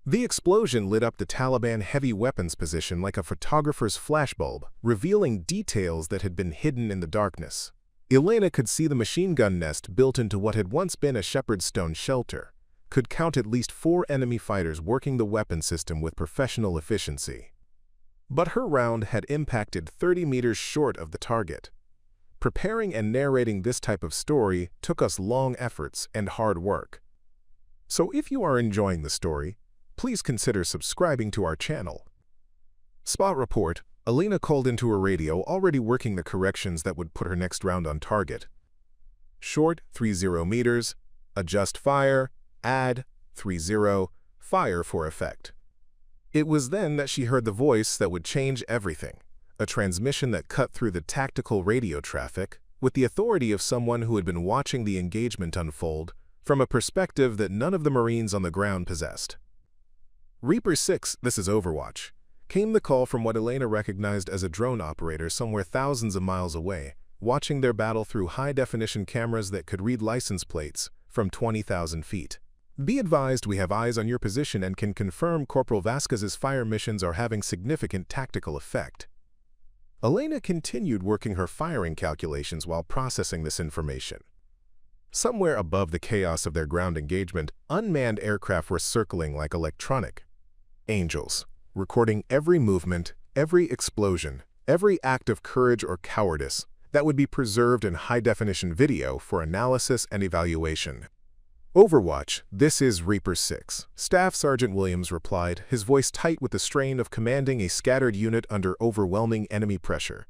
The explosion lit up the Taliban heavy weapons position like a photographer's flashbulb, revealing details that had been hidden in the darkness. Elena could see the machine gun nest built into what had once been a shepherd's stone shelter, could count at least 4 enemy fighters working the weapon system with professional efficiency. But her round had impacted 30 meters short of the target. Preparing and narrating this type of story took us long efforts and hard work. So if you are enjoying the story, please consider subscribing to our channel. Spot report: Elena called into her radio, already working the corrections that would put her next round on target. Short 30 meters, adjust fire, add 30, fire for effect. It was then that she heard the voice that would change everything, a transmission that cut through the tactical radio traffic with the authority of someone who had been watching the engagement unfold from a perspective that none of the Marines on the ground possessed. Reaper 6, this is Overwatch, came the call from what Elena recognized as a drone operator somewhere thousands of miles away, watching their battle through high-definition cameras that could read license plates from 20,000 feet. "Be advised, we have eyes on your position and can confirm Corporal Vasquez's fire missions are having significant tactical effect." Elena continued working her firing calculations while processing this information. Somewhere above the chaos of their ground engagement, unmanned aircraft were circling like electronic angels, recording every movement, every explosion, every act of courage or cowardice that would be preserved in high-definition video for analysis and evaluation. "Overwatch, this is Reaper 6, Staff Sergeant Williams replied, his voice tight with the strain of commanding a scattered unit under overwhelming enemy pressure.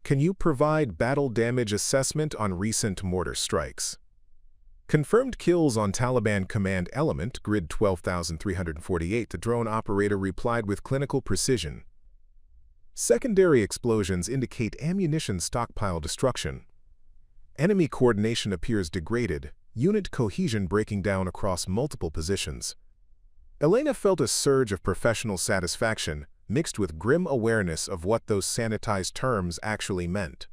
"Can you provide battle damage assessment on recent mortar strikes?" "Confirmed kills on Taliban command element, grid 12,348, the drone operator replied with clinical precision. "Secondary explosions indicate ammunition stockpile destruction. Enemy coordination appears degraded, unit cohesion breaking down across multiple positions." Elena felt a surge of professional satisfaction, mixed with grim awareness of what those sanitized terms actually meant.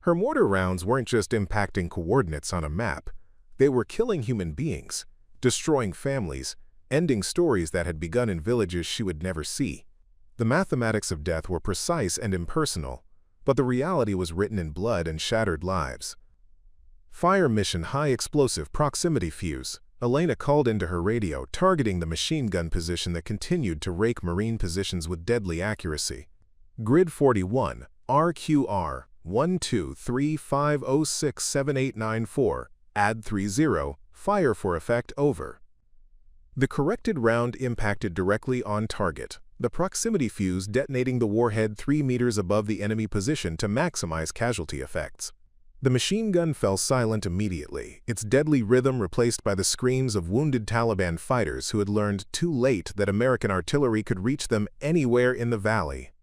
Her mortar rounds weren't just impacting coordinates on a map. They were killing human beings, destroying families, ending stories that had begun in villages she would never see. The mathematics of death were precise and impersonal, but the reality was written in blood and shattered lives. "Fire mission high explosive proximity fuse," Elena called into her radio, targeting the machine gun position that continued to rake Marine positions with deadly accuracy. "Grid 41, RQR 123506789 add 30, fire for effect over." The corrected round impacted directly on target, the proximity fuse detonating the warhead 3 meters above the enemy position to maximize casualty effects. The machine gun fell silent immediately, its deadly rhythm replaced by the screams of wounded Taliban fighters who had learned too late that American artillery could reach them anywhere in the valley.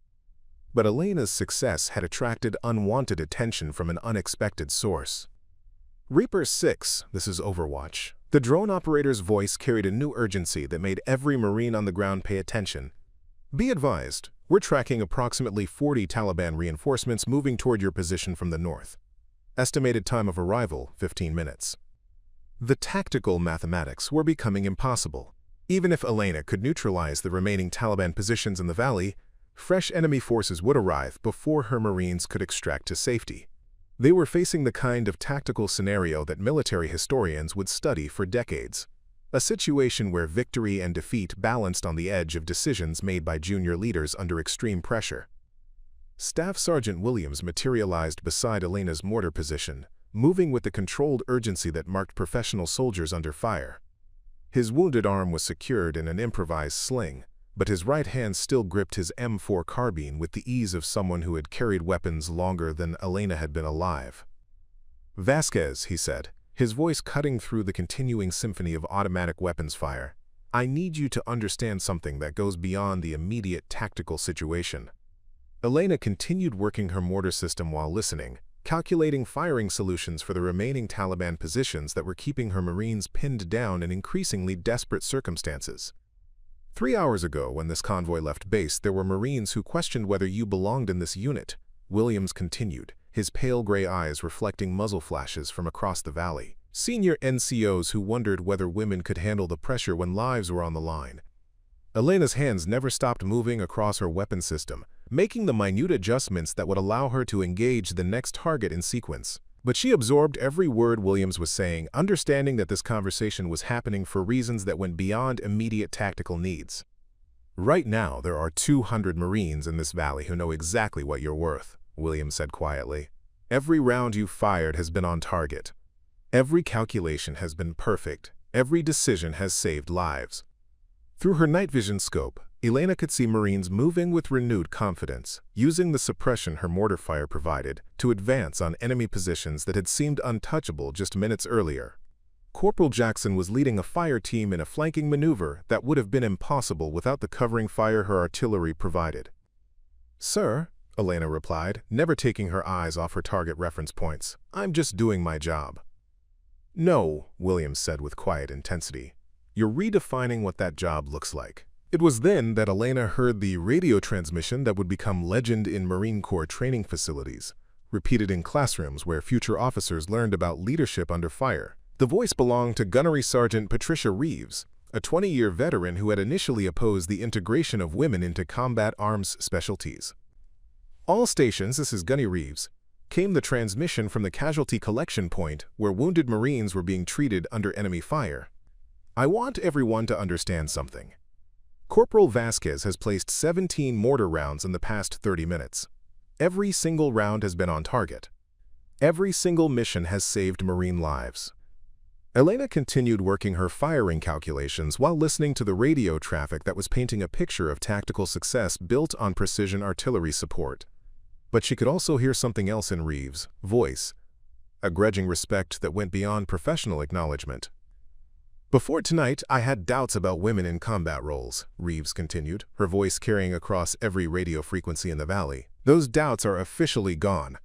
But Elena's success had attracted unwanted attention from an unexpected source. "Reaper 6, this is Overwatch." The drone operator's voice carried a new urgency that made every Marine on the ground pay attention. "Be advised, we're tracking approximately 40 Taliban reinforcements moving toward your position from the north. Estimated time of arrival, 15 minutes. The tactical mathematics were becoming impossible. Even if Elena could neutralize the remaining Taliban positions in the valley, fresh enemy forces would arrive before her Marines could extract to safety. They were facing the kind of tactical scenario that military historians would study for decades, a situation where victory and defeat balanced on the edge of decisions made by junior leaders under extreme pressure. Staff Sergeant Williams materialized beside Elena's mortar position, moving with the controlled urgency that marked professional soldiers under fire. His wounded arm was secured in an improvised sling, but his right hand still gripped his M4 carbine with the ease of someone who had carried weapons longer than Elena had been alive. "Vasquez," he said, his voice cutting through the continuing symphony of automatic weapons fire. "I need you to understand something that goes beyond the immediate tactical situation." Elena continued working her mortar system while listening, calculating firing solutions for the remaining Taliban positions that were keeping her Marines pinned down in increasingly desperate circumstances. 3 hours ago, when this convoy left base, there were Marines who questioned whether you belonged in this unit, Williams continued, his pale gray eyes reflecting muzzle flashes from across the valley. Senior NCOs who wondered whether women could handle the pressure when lives were on the line. Elena's hands never stopped moving across her weapon system, making the minute adjustments that would allow her to engage the next target in sequence. But she absorbed every word Williams was saying, understanding that this conversation was happening for reasons that went beyond immediate tactical needs. "Right now, there are 200 Marines in this valley who know exactly what you're worth," Williams said quietly. "Every round you fired has been on target. Every calculation has been perfect. Every decision has saved lives." Through her night vision scope, Elena could see Marines moving with renewed confidence, using the suppression her mortar fire provided to advance on enemy positions that had seemed untouchable just minutes earlier. Corporal Jackson was leading a fire team in a flanking maneuver that would have been impossible without the covering fire her artillery provided. "Sir," Elena replied, never taking her eyes off her target reference points, "I'm just doing my job." "No," Williams said with quiet intensity. "You're redefining what that job looks like." It was then that Elena heard the radio transmission that would become legend in Marine Corps training facilities, repeated in classrooms where future officers learned about leadership under fire. The voice belonged to Gunnery Sergeant Patricia Reeves, a 20-year veteran who had initially opposed the integration of women into combat arms specialties. "All stations," this is Gunny Reeves, came the transmission from the casualty collection point where wounded Marines were being treated under enemy fire. "I want everyone to understand something. Corporal Vasquez has placed 17 mortar rounds in the past 30 minutes. Every single round has been on target. Every single mission has saved Marine lives." Elena continued working her firing calculations while listening to the radio traffic that was painting a picture of tactical success built on precision artillery support. But she could also hear something else in Reeves' voice, a grudging respect that went beyond professional acknowledgement. "Before tonight, I had doubts about women in combat roles," Reeves continued, her voice carrying across every radio frequency in the valley. "Those doubts are officially gone.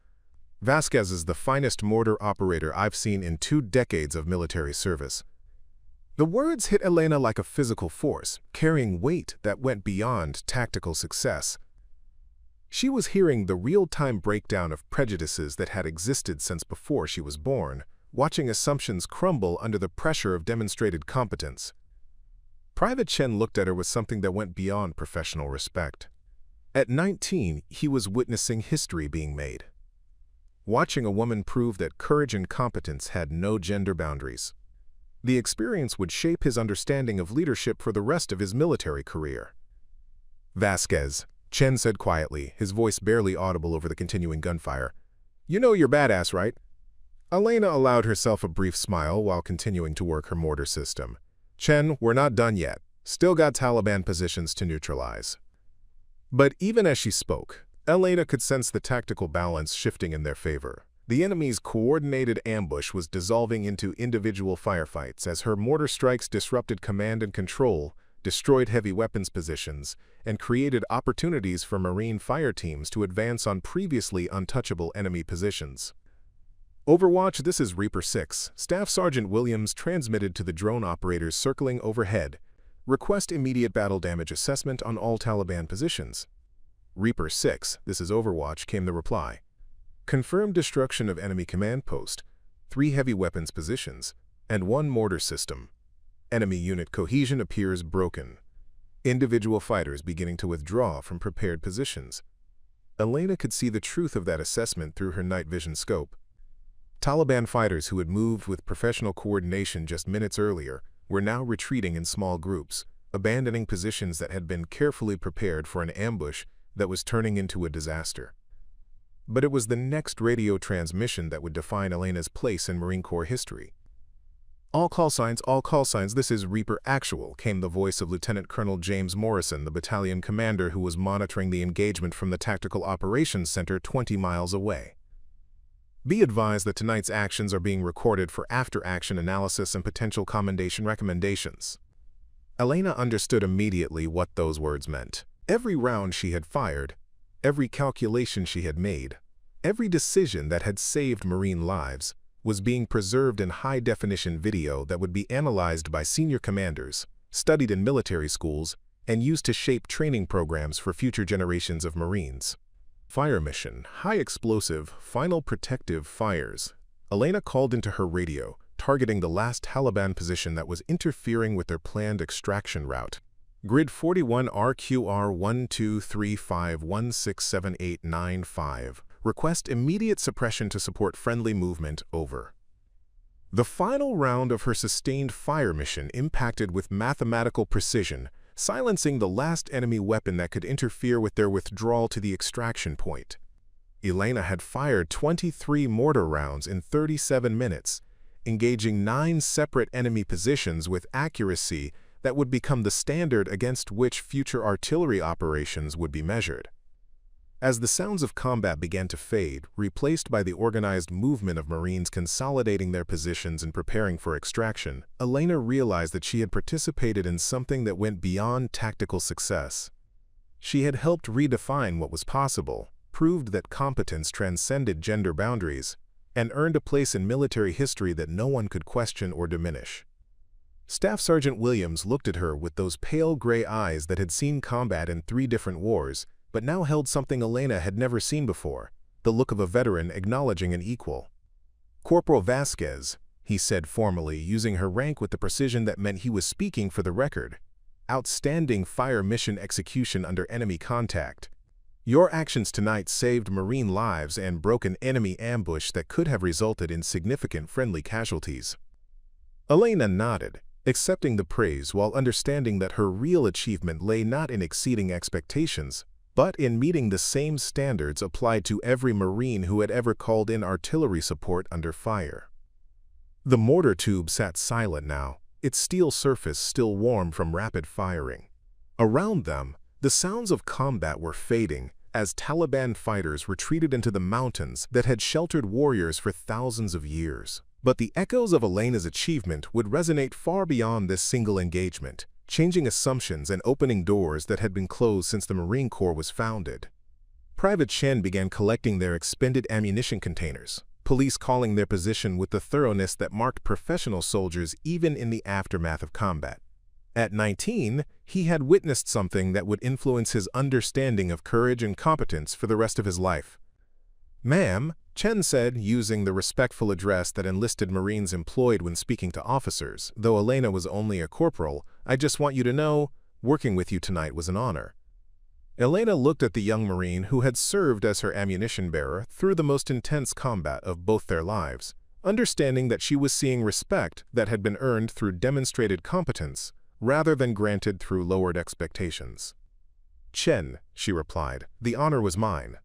Vasquez is the finest mortar operator I've seen in 2 decades of military service." The words hit Elena like a physical force, carrying weight that went beyond tactical success. She was hearing the real-time breakdown of prejudices that had existed since before she was born, watching assumptions crumble under the pressure of demonstrated competence. Private Chen looked at her with something that went beyond professional respect. At 19, he was witnessing history being made. Watching a woman prove that courage and competence had no gender boundaries. The experience would shape his understanding of leadership for the rest of his military career. "Vasquez," Chen said quietly, his voice barely audible over the continuing gunfire. "You know you're badass, right?" Elena allowed herself a brief smile while continuing to work her mortar system. "Chen, we're not done yet. Still got Taliban positions to neutralize." But even as she spoke, Elena could sense the tactical balance shifting in their favor. The enemy's coordinated ambush was dissolving into individual firefights as her mortar strikes disrupted command and control, destroyed heavy weapons positions, and created opportunities for Marine fire teams to advance on previously untouchable enemy positions. "Overwatch, this is Reaper 6. Staff Sergeant Williams transmitted to the drone operators circling overhead. Request immediate battle damage assessment on all Taliban positions." "Reaper 6, this is Overwatch," came the reply. "Confirmed destruction of enemy command post, 3 heavy weapons positions, and 1 mortar system. Enemy unit cohesion appears broken. Individual fighters beginning to withdraw from prepared positions." Elena could see the truth of that assessment through her night vision scope. Taliban fighters who had moved with professional coordination just minutes earlier were now retreating in small groups, abandoning positions that had been carefully prepared for an ambush that was turning into a disaster. But it was the next radio transmission that would define Elena's place in Marine Corps history. all call signs, this is Reaper Actual," came the voice of Lieutenant Colonel James Morrison, the battalion commander who was monitoring the engagement from the Tactical Operations Center 20 miles away. Be advised that tonight's actions are being recorded for after-action analysis and potential commendation recommendations. Elena understood immediately what those words meant. Every round she had fired, every calculation she had made, every decision that had saved Marine lives was being preserved in high-definition video that would be analyzed by senior commanders, studied in military schools, and used to shape training programs for future generations of Marines. Fire mission, high explosive, final protective fires. Elena called into her radio, targeting the last Taliban position that was interfering with their planned extraction route. Grid 41 RQR 1235167895. Request immediate suppression to support friendly movement, over. The final round of her sustained fire mission impacted with mathematical precision, silencing the last enemy weapon that could interfere with their withdrawal to the extraction point. Elena had fired 23 mortar rounds in 37 minutes, engaging 9 separate enemy positions with accuracy that would become the standard against which future artillery operations would be measured. As the sounds of combat began to fade, replaced by the organized movement of Marines consolidating their positions and preparing for extraction, Elena realized that she had participated in something that went beyond tactical success. She had helped redefine what was possible, proved that competence transcended gender boundaries, and earned a place in military history that no one could question or diminish. Staff Sergeant Williams looked at her with those pale gray eyes that had seen combat in 3 different wars, but now held something Elena had never seen before, the look of a veteran acknowledging an equal. "Corporal Vasquez," he said formally, using her rank with the precision that meant he was speaking for the record. "Outstanding fire mission execution under enemy contact. Your actions tonight saved Marine lives and broke an enemy ambush that could have resulted in significant friendly casualties." Elena nodded, accepting the praise while understanding that her real achievement lay not in exceeding expectations, but in meeting the same standards applied to every Marine who had ever called in artillery support under fire. The mortar tube sat silent now, its steel surface still warm from rapid firing. Around them, the sounds of combat were fading as Taliban fighters retreated into the mountains that had sheltered warriors for thousands of years. But the echoes of Elena's achievement would resonate far beyond this single engagement, changing assumptions and opening doors that had been closed since the Marine Corps was founded. Private Chen began collecting their expended ammunition containers, police calling their position with the thoroughness that marked professional soldiers even in the aftermath of combat. At 19, he had witnessed something that would influence his understanding of courage and competence for the rest of his life. "Ma'am," Chen said, using the respectful address that enlisted Marines employed when speaking to officers, though Elena was only a corporal, "I just want you to know, working with you tonight was an honor." Elena looked at the young Marine who had served as her ammunition bearer through the most intense combat of both their lives, understanding that she was seeing respect that had been earned through demonstrated competence rather than granted through lowered expectations. "Chen," she replied, "the honor was mine."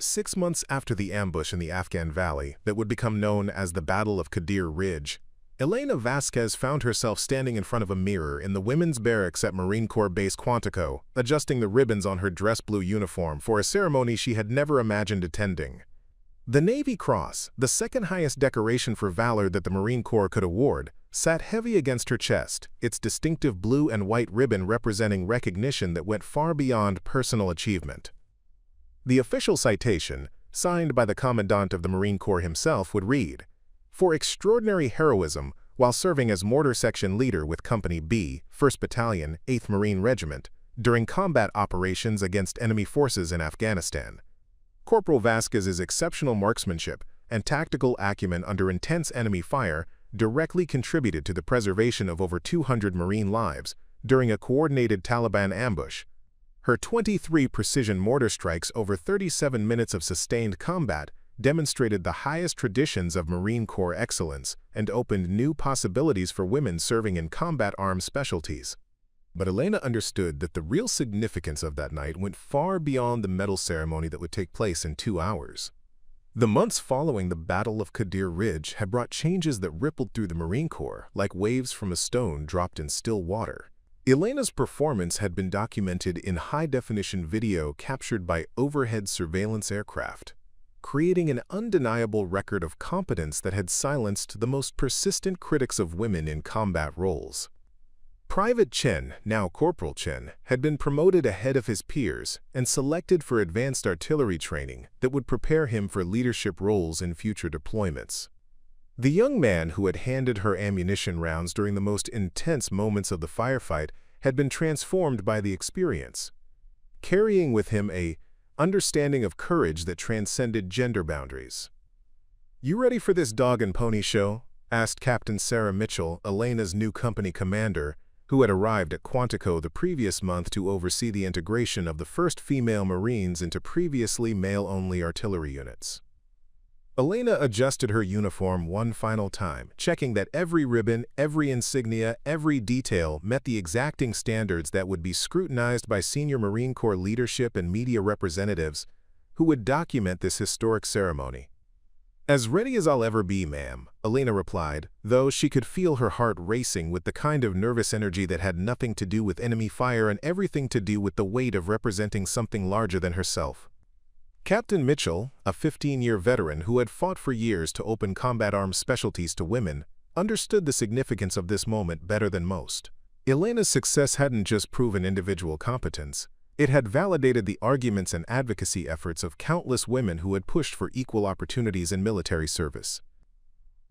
6 months after the ambush in the Afghan valley that would become known as the Battle of Qadir Ridge, Elena Vasquez found herself standing in front of a mirror in the women's barracks at Marine Corps Base Quantico, adjusting the ribbons on her dress blue uniform for a ceremony she had never imagined attending. The Navy Cross, the second highest decoration for valor that the Marine Corps could award, sat heavy against her chest, its distinctive blue and white ribbon representing recognition that went far beyond personal achievement. The official citation, signed by the Commandant of the Marine Corps himself, would read, "For extraordinary heroism while serving as Mortar Section Leader with Company B, 1st Battalion, 8th Marine Regiment, during combat operations against enemy forces in Afghanistan. Corporal Vasquez's exceptional marksmanship and tactical acumen under intense enemy fire directly contributed to the preservation of over 200 Marine lives during a coordinated Taliban ambush. Her 23 precision mortar strikes over 37 minutes of sustained combat demonstrated the highest traditions of Marine Corps excellence and opened new possibilities for women serving in combat arms specialties." But Elena understood that the real significance of that night went far beyond the medal ceremony that would take place in 2 hours. The months following the Battle of Qadir Ridge had brought changes that rippled through the Marine Corps like waves from a stone dropped in still water. Elena's performance had been documented in high-definition video captured by overhead surveillance aircraft. creating an undeniable record of competence that had silenced the most persistent critics of women in combat roles. Private Chen, now Corporal Chen, had been promoted ahead of his peers and selected for advanced artillery training that would prepare him for leadership roles in future deployments. The young man who had handed her ammunition rounds during the most intense moments of the firefight had been transformed by the experience, carrying with him an understanding of courage that transcended gender boundaries. "You ready for this dog and pony show?" asked Captain Sarah Mitchell, Elena's new company commander, who had arrived at Quantico the previous month to oversee the integration of the first female Marines into previously male-only artillery units. Elena adjusted her uniform one final time, checking that every ribbon, every insignia, every detail met the exacting standards that would be scrutinized by senior Marine Corps leadership and media representatives who would document this historic ceremony. "As ready as I'll ever be, ma'am," Elena replied, though she could feel her heart racing with the kind of nervous energy that had nothing to do with enemy fire and everything to do with the weight of representing something larger than herself. Captain Mitchell, a 15-year veteran who had fought for years to open combat arms specialties to women, understood the significance of this moment better than most. Elena's success hadn't just proven individual competence, it had validated the arguments and advocacy efforts of countless women who had pushed for equal opportunities in military service.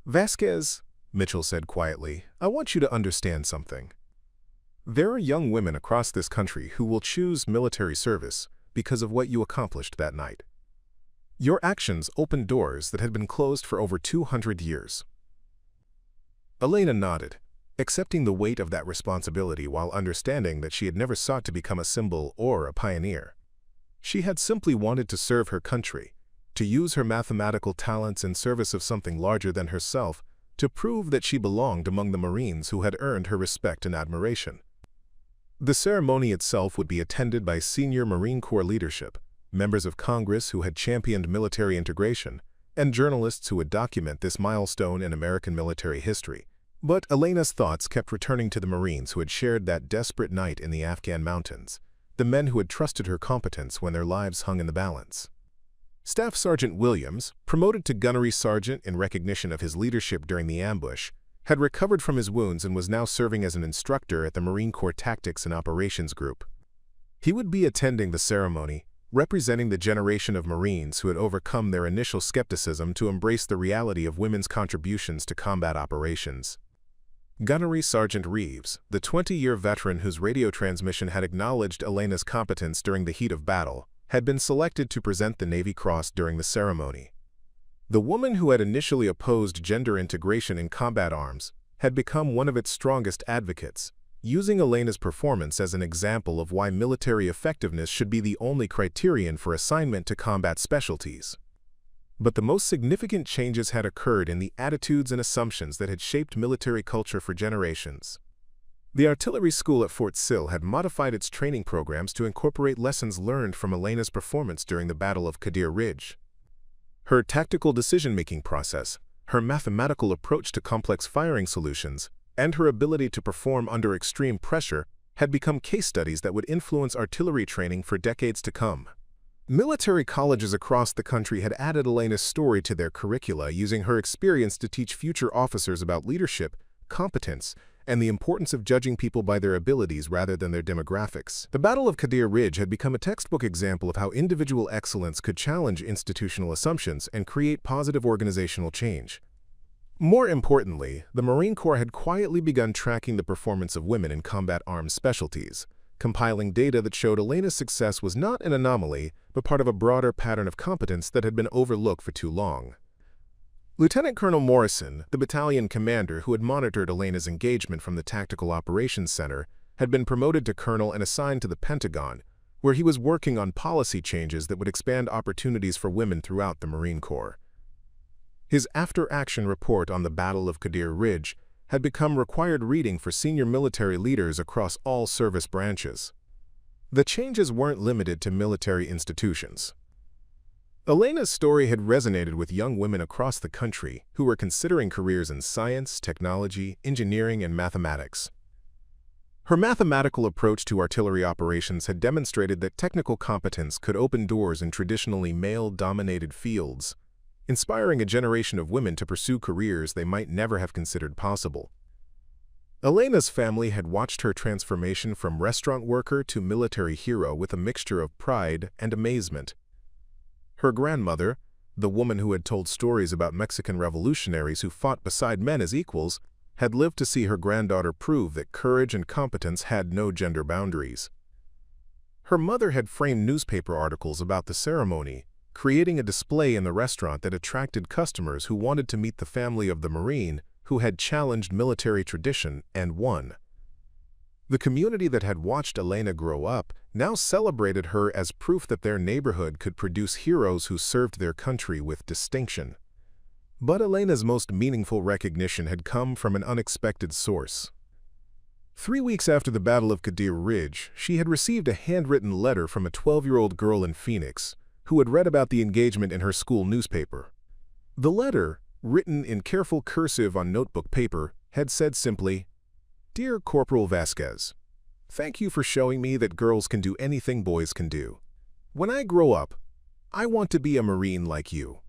"Vasquez," Mitchell said quietly, "I want you to understand something. There are young women across this country who will choose military service because of what you accomplished that night. Your actions opened doors that had been closed for over 200 years. Elena nodded, accepting the weight of that responsibility while understanding that she had never sought to become a symbol or a pioneer. She had simply wanted to serve her country, to use her mathematical talents in service of something larger than herself, to prove that she belonged among the Marines who had earned her respect and admiration. The ceremony itself would be attended by senior Marine Corps leadership, members of Congress who had championed military integration, and journalists who would document this milestone in American military history. But Elena's thoughts kept returning to the Marines who had shared that desperate night in the Afghan mountains, the men who had trusted her competence when their lives hung in the balance. Staff Sergeant Williams, promoted to gunnery sergeant in recognition of his leadership during the ambush, had recovered from his wounds and was now serving as an instructor at the Marine Corps Tactics and Operations Group. He would be attending the ceremony, representing the generation of Marines who had overcome their initial skepticism to embrace the reality of women's contributions to combat operations. Gunnery Sergeant Reeves, the 20-year veteran whose radio transmission had acknowledged Elena's competence during the heat of battle, had been selected to present the Navy Cross during the ceremony. The woman who had initially opposed gender integration in combat arms had become one of its strongest advocates, using Elena's performance as an example of why military effectiveness should be the only criterion for assignment to combat specialties. But the most significant changes had occurred in the attitudes and assumptions that had shaped military culture for generations. The artillery school at Fort Sill had modified its training programs to incorporate lessons learned from Elena's performance during the Battle of Qadir Ridge. Her tactical decision-making process, her mathematical approach to complex firing solutions, and her ability to perform under extreme pressure had become case studies that would influence artillery training for decades to come. Military colleges across the country had added Elena's story to their curricula, using her experience to teach future officers about leadership, competence, and the importance of judging people by their abilities rather than their demographics. The Battle of Qadir Ridge had become a textbook example of how individual excellence could challenge institutional assumptions and create positive organizational change. More importantly, the Marine Corps had quietly begun tracking the performance of women in combat arms specialties, compiling data that showed Elena's success was not an anomaly, but part of a broader pattern of competence that had been overlooked for too long. Lieutenant Colonel Morrison, the battalion commander who had monitored Elena's engagement from the Tactical Operations Center, had been promoted to colonel and assigned to the Pentagon, where he was working on policy changes that would expand opportunities for women throughout the Marine Corps. His after-action report on the Battle of Qadir Ridge had become required reading for senior military leaders across all service branches. The changes weren't limited to military institutions. Elena's story had resonated with young women across the country who were considering careers in science, technology, engineering, and mathematics. Her mathematical approach to artillery operations had demonstrated that technical competence could open doors in traditionally male-dominated fields, inspiring a generation of women to pursue careers they might never have considered possible. Elena's family had watched her transformation from restaurant worker to military hero with a mixture of pride and amazement. Her grandmother, the woman who had told stories about Mexican revolutionaries who fought beside men as equals, had lived to see her granddaughter prove that courage and competence had no gender boundaries. Her mother had framed newspaper articles about the ceremony, creating a display in the restaurant that attracted customers who wanted to meet the family of the Marine who had challenged military tradition and won. The community that had watched Elena grow up now celebrated her as proof that their neighborhood could produce heroes who served their country with distinction. But Elena's most meaningful recognition had come from an unexpected source. 3 weeks after the Battle of Qadir Ridge, she had received a handwritten letter from a 12-year-old girl in Phoenix who had read about the engagement in her school newspaper. The letter, written in careful cursive on notebook paper, had said simply, "Dear Corporal Vasquez, thank you for showing me that girls can do anything boys can do. When I grow up, I want to be a Marine like you."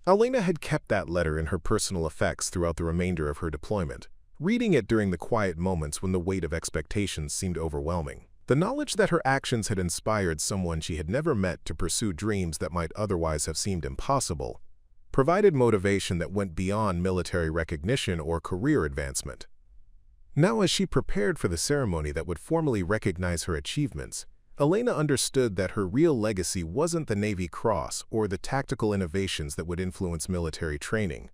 Elena had kept that letter in her personal effects throughout the remainder of her deployment, reading it during the quiet moments when the weight of expectations seemed overwhelming. The knowledge that her actions had inspired someone she had never met to pursue dreams that might otherwise have seemed impossible provided motivation that went beyond military recognition or career advancement. Now, as she prepared for the ceremony that would formally recognize her achievements, Elena understood that her real legacy wasn't the Navy Cross or the tactical innovations that would influence military training.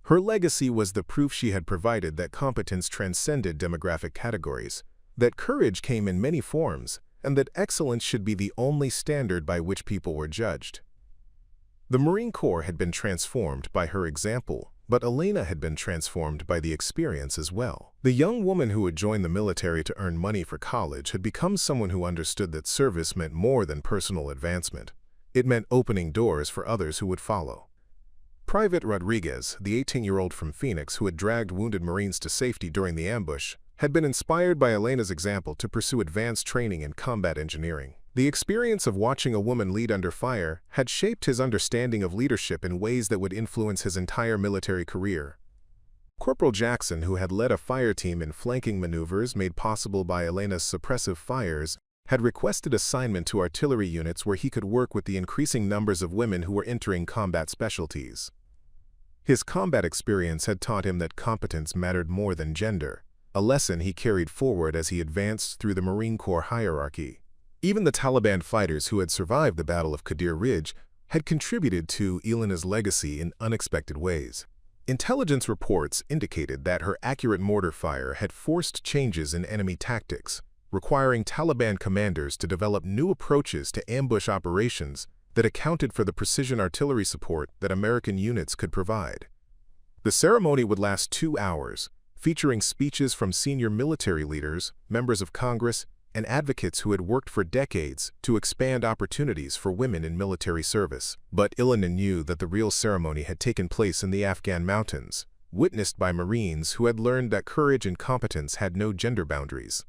Her legacy was the proof she had provided that competence transcended demographic categories, that courage came in many forms, and that excellence should be the only standard by which people were judged. The Marine Corps had been transformed by her example, but Elena had been transformed by the experience as well. The young woman who had joined the military to earn money for college had become someone who understood that service meant more than personal advancement. It meant opening doors for others who would follow. Private Rodriguez, the 18-year-old from Phoenix who had dragged wounded Marines to safety during the ambush, had been inspired by Elena's example to pursue advanced training in combat engineering. The experience of watching a woman lead under fire had shaped his understanding of leadership in ways that would influence his entire military career. Corporal Jackson, who had led a fire team in flanking maneuvers made possible by Elena's suppressive fires, had requested assignment to artillery units where he could work with the increasing numbers of women who were entering combat specialties. His combat experience had taught him that competence mattered more than gender, a lesson he carried forward as he advanced through the Marine Corps hierarchy. Even the Taliban fighters who had survived the Battle of Qadir Ridge had contributed to Elena's legacy in unexpected ways. Intelligence reports indicated that her accurate mortar fire had forced changes in enemy tactics, requiring Taliban commanders to develop new approaches to ambush operations that accounted for the precision artillery support that American units could provide. The ceremony would last 2 hours, featuring speeches from senior military leaders, members of Congress, and advocates who had worked for decades to expand opportunities for women in military service. But Elena knew that the real ceremony had taken place in the Afghan mountains, witnessed by Marines who had learned that courage and competence had no gender boundaries.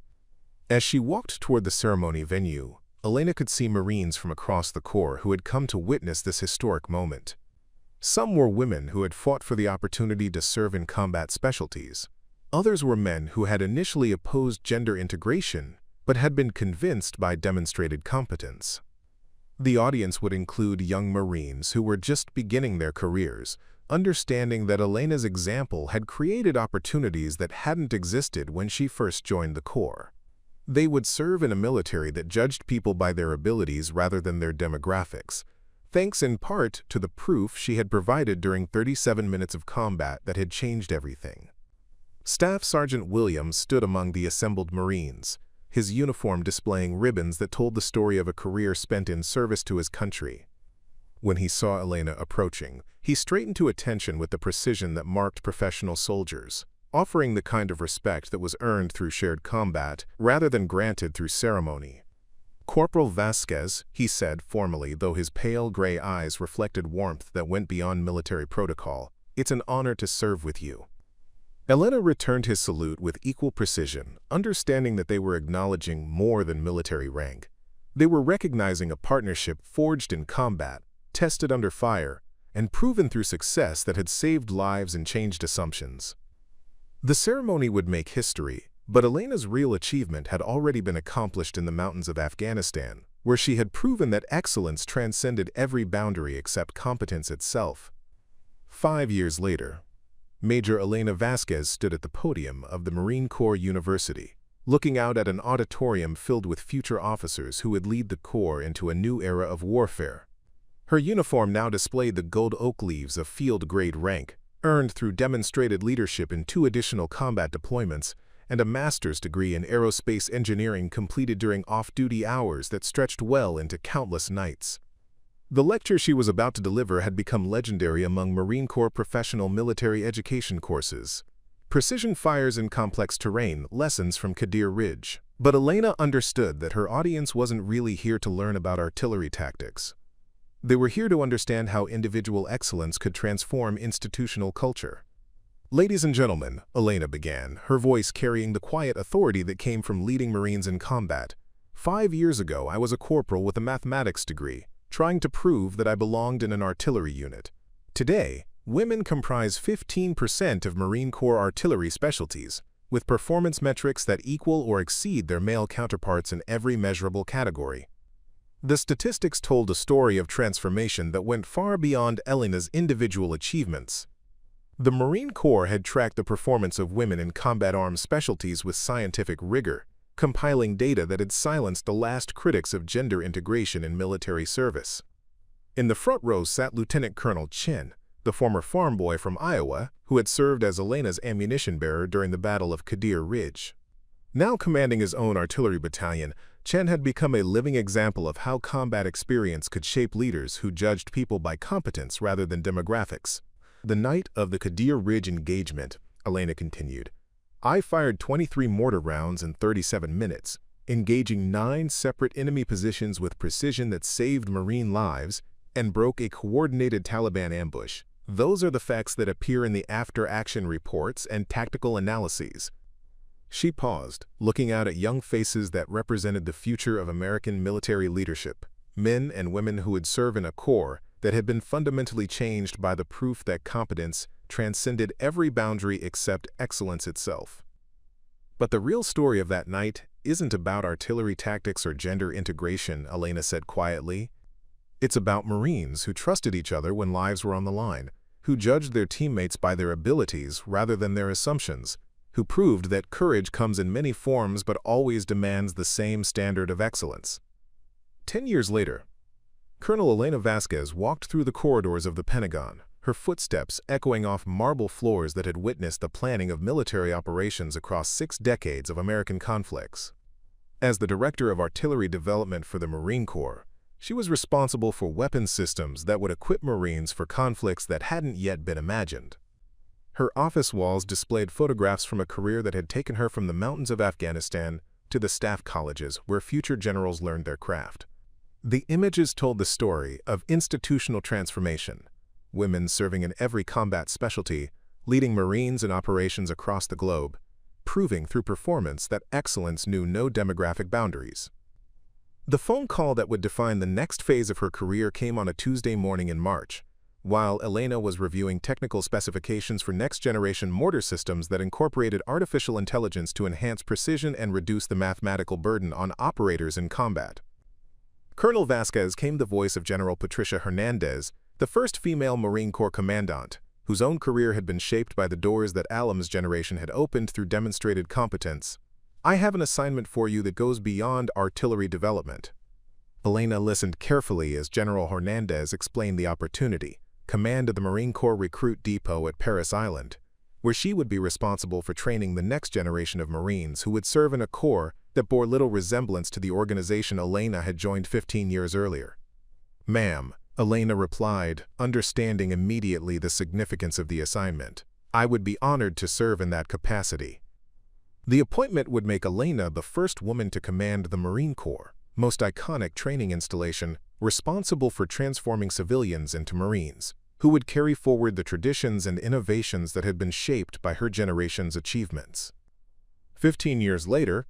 As she walked toward the ceremony venue, Elena could see Marines from across the Corps who had come to witness this historic moment. Some were women who had fought for the opportunity to serve in combat specialties. Others were men who had initially opposed gender integration, but had been convinced by demonstrated competence. The audience would include young Marines who were just beginning their careers, understanding that Elena's example had created opportunities that hadn't existed when she first joined the Corps. They would serve in a military that judged people by their abilities rather than their demographics, thanks in part to the proof she had provided during 37 minutes of combat that had changed everything. Staff Sergeant Williams stood among the assembled Marines, his uniform displaying ribbons that told the story of a career spent in service to his country. When he saw Elena approaching, he straightened to attention with the precision that marked professional soldiers, offering the kind of respect that was earned through shared combat rather than granted through ceremony. "Corporal Vasquez," he said formally, though his pale gray eyes reflected warmth that went beyond military protocol, "it's an honor to serve with you." Elena returned his salute with equal precision, understanding that they were acknowledging more than military rank. They were recognizing a partnership forged in combat, tested under fire, and proven through success that had saved lives and changed assumptions. The ceremony would make history, but Elena's real achievement had already been accomplished in the mountains of Afghanistan, where she had proven that excellence transcended every boundary except competence itself. 5 years later, Major Elena Vasquez stood at the podium of the Marine Corps University, looking out at an auditorium filled with future officers who would lead the Corps into a new era of warfare. Her uniform now displayed the gold oak leaves of field-grade rank, earned through demonstrated leadership in 2 additional combat deployments, and a master's degree in aerospace engineering completed during off-duty hours that stretched well into countless nights. The lecture she was about to deliver had become legendary among Marine Corps professional military education courses. Precision fires in complex terrain, lessons from Qadir Ridge. But Elena understood that her audience wasn't really here to learn about artillery tactics. They were here to understand how individual excellence could transform institutional culture. "Ladies and gentlemen," Elena began, her voice carrying the quiet authority that came from leading Marines in combat. 5 years ago, I was a corporal with a mathematics degree, trying to prove that I belonged in an artillery unit. Today, women comprise 15% of Marine Corps artillery specialties, with performance metrics that equal or exceed their male counterparts in every measurable category. The statistics told a story of transformation that went far beyond Elena's individual achievements. The Marine Corps had tracked the performance of women in combat arms specialties with scientific rigor, compiling data that had silenced the last critics of gender integration in military service. In the front row sat Lieutenant Colonel Chen, the former farm boy from Iowa, who had served as Elena's ammunition bearer during the Battle of Qadir Ridge. Now commanding his own artillery battalion, Chen had become a living example of how combat experience could shape leaders who judged people by competence rather than demographics. "The night of the Qadir Ridge engagement," Elena continued, "I fired 23 mortar rounds in 37 minutes, engaging 9 separate enemy positions with precision that saved Marine lives and broke a coordinated Taliban ambush. Those are the facts that appear in the after-action reports and tactical analyses." She paused, looking out at young faces that represented the future of American military leadership, men and women who would serve in a corps that had been fundamentally changed by the proof that competence transcended every boundary except excellence itself. "But the real story of that night isn't about artillery tactics or gender integration," Elena said quietly. "It's about Marines who trusted each other when lives were on the line, who judged their teammates by their abilities rather than their assumptions, who proved that courage comes in many forms but always demands the same standard of excellence." 10 years later, Colonel Elena Vasquez walked through the corridors of the Pentagon, her footsteps echoing off marble floors that had witnessed the planning of military operations across 6 decades of American conflicts. As the Director of Artillery Development for the Marine Corps, she was responsible for weapons systems that would equip Marines for conflicts that hadn't yet been imagined. Her office walls displayed photographs from a career that had taken her from the mountains of Afghanistan to the staff colleges where future generals learned their craft. The images told the story of institutional transformation, women serving in every combat specialty, leading Marines in operations across the globe, proving through performance that excellence knew no demographic boundaries. The phone call that would define the next phase of her career came on a Tuesday morning in March, while Elena was reviewing technical specifications for next-generation mortar systems that incorporated artificial intelligence to enhance precision and reduce the mathematical burden on operators in combat. Colonel Vasquez came the voice of General Patricia Hernandez, the first female Marine Corps commandant, whose own career had been shaped by the doors that Alam's generation had opened through demonstrated competence. "I have an assignment for you that goes beyond artillery development." Elena listened carefully as General Hernandez explained the opportunity: command of the Marine Corps Recruit Depot at Paris Island, where she would be responsible for training the next generation of Marines who would serve in a corps that bore little resemblance to the organization Elena had joined 15 years earlier. "Ma'am," Elena replied, understanding immediately the significance of the assignment, "I would be honored to serve in that capacity." The appointment would make Elena the first woman to command the Marine Corps' most iconic training installation, responsible for transforming civilians into Marines, who would carry forward the traditions and innovations that had been shaped by her generation's achievements. 15 years later,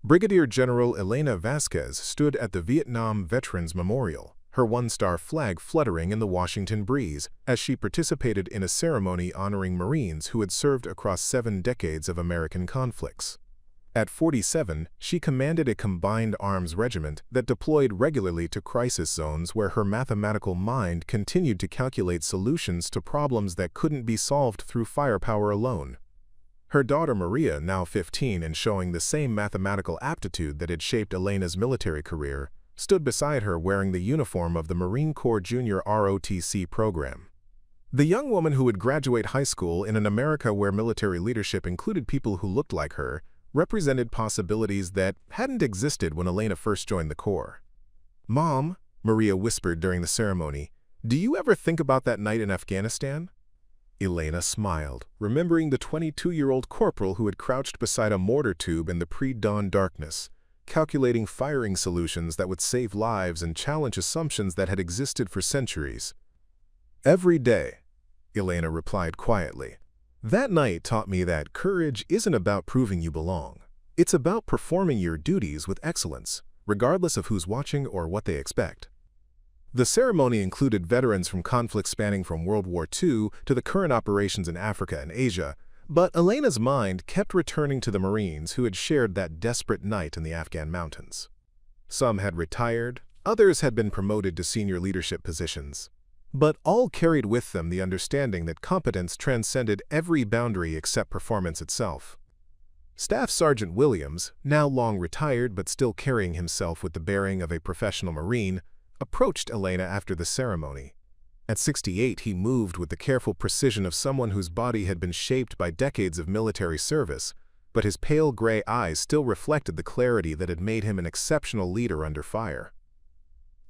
Brigadier General Elena Vasquez stood at the Vietnam Veterans Memorial, her one-star flag fluttering in the Washington breeze as she participated in a ceremony honoring Marines who had served across 7 decades of American conflicts. At 47, she commanded a combined arms regiment that deployed regularly to crisis zones where her mathematical mind continued to calculate solutions to problems that couldn't be solved through firepower alone. Her daughter Maria, now 15 and showing the same mathematical aptitude that had shaped Elena's military career, stood beside her wearing the uniform of the Marine Corps Junior ROTC program. The young woman who would graduate high school in an America where military leadership included people who looked like her represented possibilities that hadn't existed when Elena first joined the Corps. "Mom," Maria whispered during the ceremony, "do you ever think about that night in Afghanistan?" Elena smiled, remembering the 22-year-old corporal who had crouched beside a mortar tube in the pre-dawn darkness, calculating firing solutions that would save lives and challenge assumptions that had existed for centuries. "Every day," Elena replied quietly. "That night taught me that courage isn't about proving you belong. It's about performing your duties with excellence, regardless of who's watching or what they expect." The ceremony included veterans from conflicts spanning from World War II to the current operations in Africa and Asia, but Elena's mind kept returning to the Marines who had shared that desperate night in the Afghan mountains. Some had retired, others had been promoted to senior leadership positions, but all carried with them the understanding that competence transcended every boundary except performance itself. Staff Sergeant Williams, now long retired but still carrying himself with the bearing of a professional Marine, approached Elena after the ceremony. At 68, he moved with the careful precision of someone whose body had been shaped by decades of military service, but his pale gray eyes still reflected the clarity that had made him an exceptional leader under fire.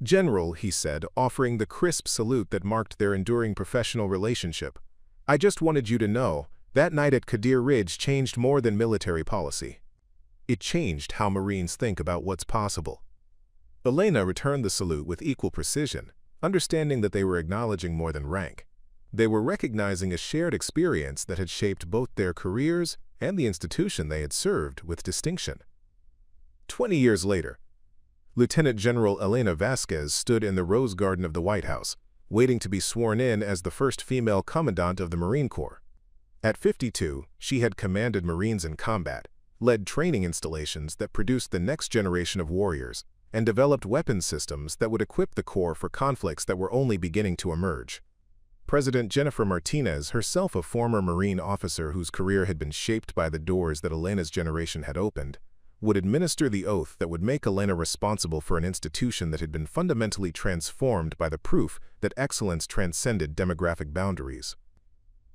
"General," he said, offering the crisp salute that marked their enduring professional relationship, "I just wanted you to know, that night at Qadir Ridge changed more than military policy. It changed how Marines think about what's possible." Elena returned the salute with equal precision, understanding that they were acknowledging more than rank. They were recognizing a shared experience that had shaped both their careers and the institution they had served with distinction. 20 years later, Lieutenant General Elena Vasquez stood in the Rose Garden of the White House, waiting to be sworn in as the first female commandant of the Marine Corps. At 52, she had commanded Marines in combat, led training installations that produced the next generation of warriors, and developed weapons systems that would equip the Corps for conflicts that were only beginning to emerge. President Jennifer Martinez, herself a former Marine officer whose career had been shaped by the doors that Elena's generation had opened, would administer the oath that would make Elena responsible for an institution that had been fundamentally transformed by the proof that excellence transcended demographic boundaries.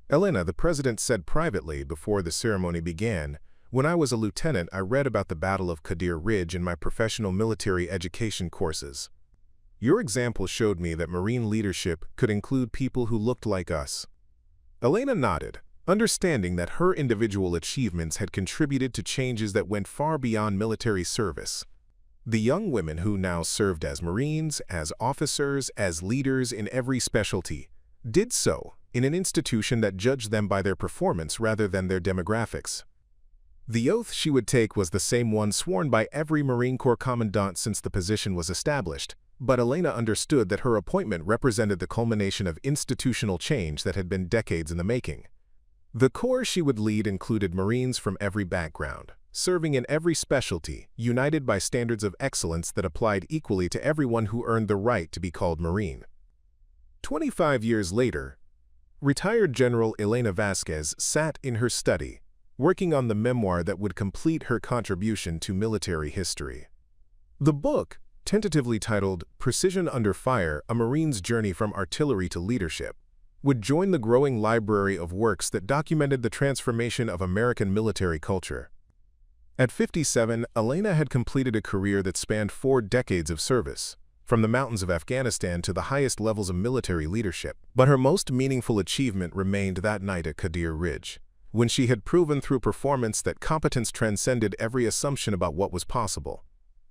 "Elena," the president said privately before the ceremony began, "when I was a lieutenant, I read about the Battle of Qadir Ridge in my professional military education courses. Your example showed me that Marine leadership could include people who looked like us." Elena nodded, understanding that her individual achievements had contributed to changes that went far beyond military service. The young women who now served as Marines, as officers, as leaders in every specialty, did so in an institution that judged them by their performance rather than their demographics. The oath she would take was the same one sworn by every Marine Corps commandant since the position was established, but Elena understood that her appointment represented the culmination of institutional change that had been decades in the making. The Corps she would lead included Marines from every background, serving in every specialty, united by standards of excellence that applied equally to everyone who earned the right to be called Marine. 25 years later, retired General Elena Vasquez sat in her study, working on the memoir that would complete her contribution to military history. The book, tentatively titled Precision Under Fire: A Marine's Journey from Artillery to Leadership, would join the growing library of works that documented the transformation of American military culture. At 57, Elena had completed a career that spanned 4 decades of service, from the mountains of Afghanistan to the highest levels of military leadership. But her most meaningful achievement remained that night at Qadir Ridge, when she had proven through performance that competence transcended every assumption about what was possible.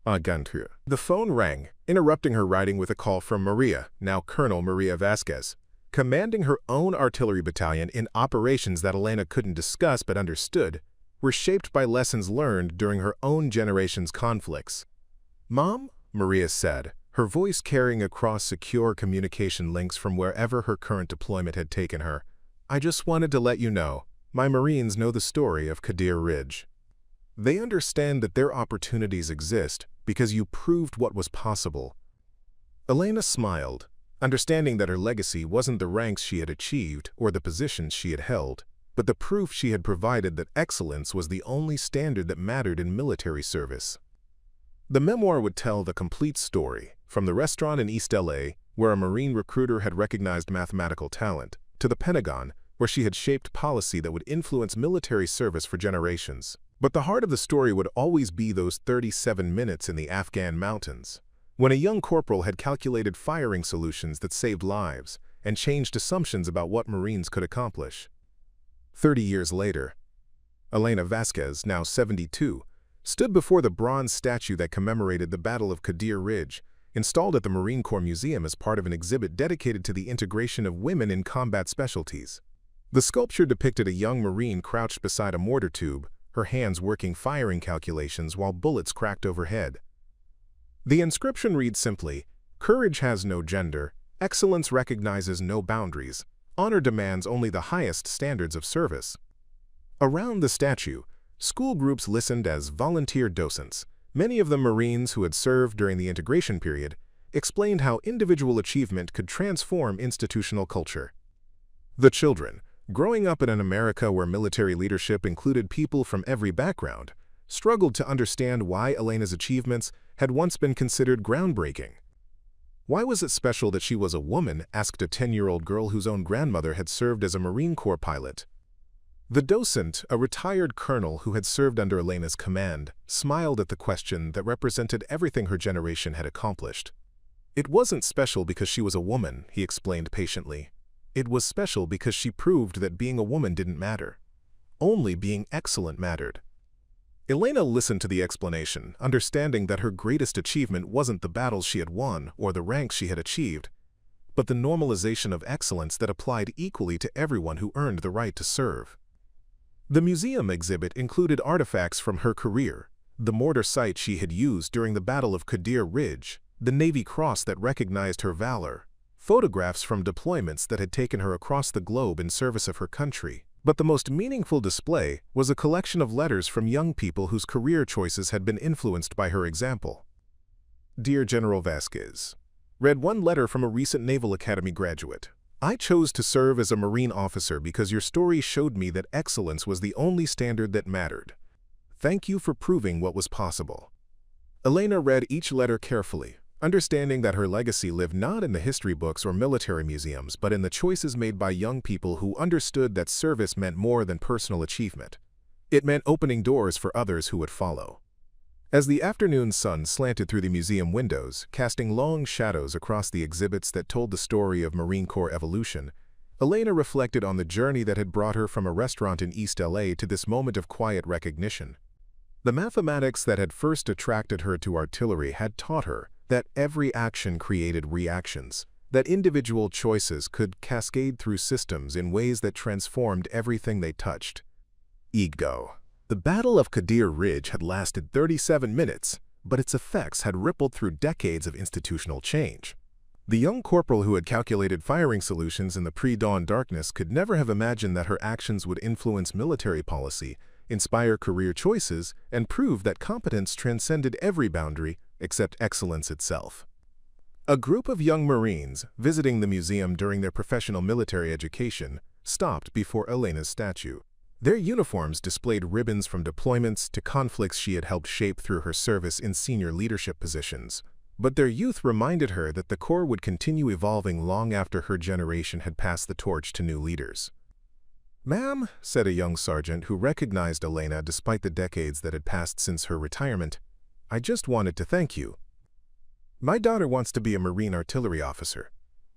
The phone rang, interrupting her writing with a call from Maria, now Colonel Maria Vasquez. Commanding her own artillery battalion in operations that Elena couldn't discuss but understood, were shaped by lessons learned during her own generation's conflicts. "Mom," Maria said, her voice carrying across secure communication links from wherever her current deployment had taken her, "I just wanted to let you know, my Marines know the story of Qadir Ridge. They understand that their opportunities exist because you proved what was possible." Elena smiled, understanding that her legacy wasn't the ranks she had achieved or the positions she had held, but the proof she had provided that excellence was the only standard that mattered in military service. The memoir would tell the complete story, from the restaurant in East LA, where a Marine recruiter had recognized mathematical talent, to the Pentagon, where she had shaped policy that would influence military service for generations. But the heart of the story would always be those 37 minutes in the Afghan mountains, when a young corporal had calculated firing solutions that saved lives and changed assumptions about what Marines could accomplish. 30 years later, Elena Vasquez, now 72, stood before the bronze statue that commemorated the Battle of Qadir Ridge, installed at the Marine Corps Museum as part of an exhibit dedicated to the integration of women in combat specialties. The sculpture depicted a young Marine crouched beside a mortar tube, her hands working firing calculations while bullets cracked overhead. The inscription reads simply, "Courage has no gender, excellence recognizes no boundaries, honor demands only the highest standards of service." Around the statue, school groups listened as volunteer docents, many of them Marines who had served during the integration period, explained how individual achievement could transform institutional culture. The children, growing up in an America where military leadership included people from every background, struggled to understand why Elena's achievements had once been considered groundbreaking. "Why was it special that she was a woman?" asked a 10-year-old girl whose own grandmother had served as a Marine Corps pilot. The docent, a retired colonel who had served under Elena's command, smiled at the question that represented everything her generation had accomplished. "It wasn't special because she was a woman," he explained patiently. "It was special because she proved that being a woman didn't matter. Only being excellent mattered." Elena listened to the explanation, understanding that her greatest achievement wasn't the battles she had won or the ranks she had achieved, but the normalization of excellence that applied equally to everyone who earned the right to serve. The museum exhibit included artifacts from her career, the mortar sight she had used during the Battle of Qadir Ridge, the Navy Cross that recognized her valor, photographs from deployments that had taken her across the globe in service of her country. But the most meaningful display was a collection of letters from young people whose career choices had been influenced by her example. "Dear General Vasquez," read one letter from a recent Naval Academy graduate. "I chose to serve as a Marine officer because your story showed me that excellence was the only standard that mattered. Thank you for proving what was possible." Elena read each letter carefully, understanding that her legacy lived not in the history books or military museums, but in the choices made by young people who understood that service meant more than personal achievement. It meant opening doors for others who would follow. As the afternoon sun slanted through the museum windows, casting long shadows across the exhibits that told the story of Marine Corps evolution, Elena reflected on the journey that had brought her from a restaurant in East LA to this moment of quiet recognition. The mathematics that had first attracted her to artillery had taught her that every action created reactions, that individual choices could cascade through systems in ways that transformed everything they touched. Ego. The Battle of Qadir Ridge had lasted 37 minutes, but its effects had rippled through decades of institutional change. The young corporal who had calculated firing solutions in the pre-dawn darkness could never have imagined that her actions would influence military policy, inspire career choices, and prove that competence transcended every boundary except excellence itself. A group of young Marines, visiting the museum during their professional military education, stopped before Elena's statue. Their uniforms displayed ribbons from deployments to conflicts she had helped shape through her service in senior leadership positions. But their youth reminded her that the Corps would continue evolving long after her generation had passed the torch to new leaders. "Ma'am," said a young sergeant who recognized Elena despite the decades that had passed since her retirement, "I just wanted to thank you. My daughter wants to be a Marine artillery officer,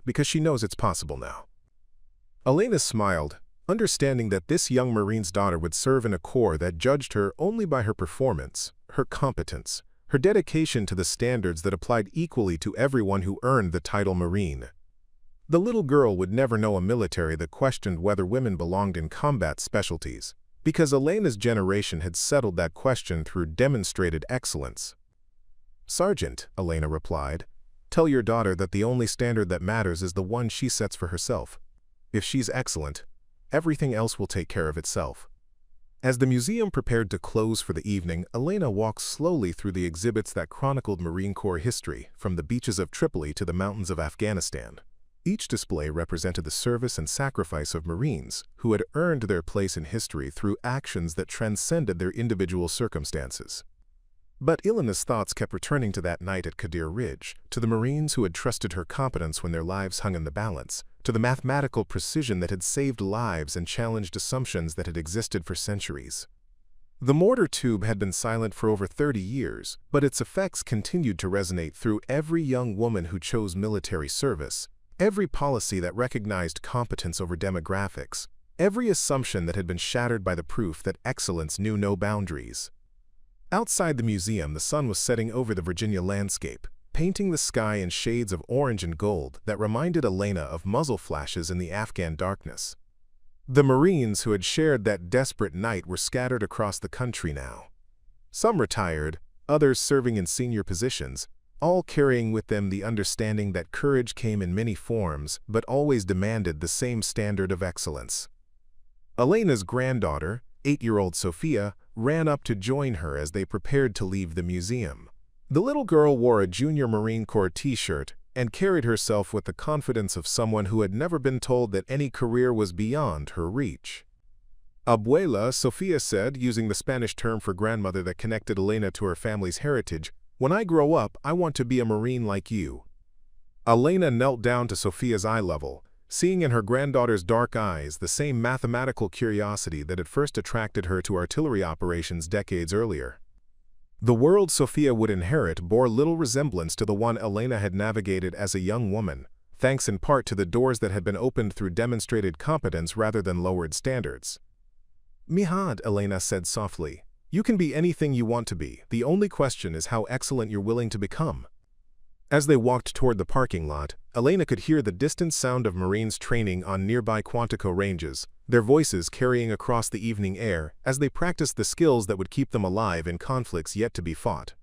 because she knows it's possible now." Elena smiled, understanding that this young Marine's daughter would serve in a Corps that judged her only by her performance, her competence, her dedication to the standards that applied equally to everyone who earned the title Marine. The little girl would never know a military that questioned whether women belonged in combat specialties, because Elena's generation had settled that question through demonstrated excellence. "Sergeant," Elena replied, "tell your daughter that the only standard that matters is the one she sets for herself. If she's excellent, everything else will take care of itself." As the museum prepared to close for the evening, Elena walked slowly through the exhibits that chronicled Marine Corps history, from the beaches of Tripoli to the mountains of Afghanistan. Each display represented the service and sacrifice of Marines who had earned their place in history through actions that transcended their individual circumstances. But Elena's thoughts kept returning to that night at Qadir Ridge, to the Marines who had trusted her competence when their lives hung in the balance, to the mathematical precision that had saved lives and challenged assumptions that had existed for centuries. The mortar tube had been silent for over 30 years, but its effects continued to resonate through every young woman who chose military service, every policy that recognized competence over demographics, every assumption that had been shattered by the proof that excellence knew no boundaries. Outside the museum, the sun was setting over the Virginia landscape, painting the sky in shades of orange and gold that reminded Elena of muzzle flashes in the Afghan darkness. The Marines who had shared that desperate night were scattered across the country now. Some retired, others serving in senior positions, all carrying with them the understanding that courage came in many forms but always demanded the same standard of excellence. Elena's granddaughter, 8-year-old Sophia, ran up to join her as they prepared to leave the museum. The little girl wore a Junior Marine Corps t-shirt and carried herself with the confidence of someone who had never been told that any career was beyond her reach. "Abuela," Sophia said, using the Spanish term for grandmother that connected Elena to her family's heritage, "when I grow up, I want to be a Marine like you." Elena knelt down to Sophia's eye level, seeing in her granddaughter's dark eyes the same mathematical curiosity that had first attracted her to artillery operations decades earlier. The world Sophia would inherit bore little resemblance to the one Elena had navigated as a young woman, thanks in part to the doors that had been opened through demonstrated competence rather than lowered standards. "Mihad," Elena said softly, "you can be anything you want to be. The only question is how excellent you're willing to become." As they walked toward the parking lot, Elena could hear the distant sound of Marines training on nearby Quantico ranges, their voices carrying across the evening air as they practiced the skills that would keep them alive in conflicts yet to be fought.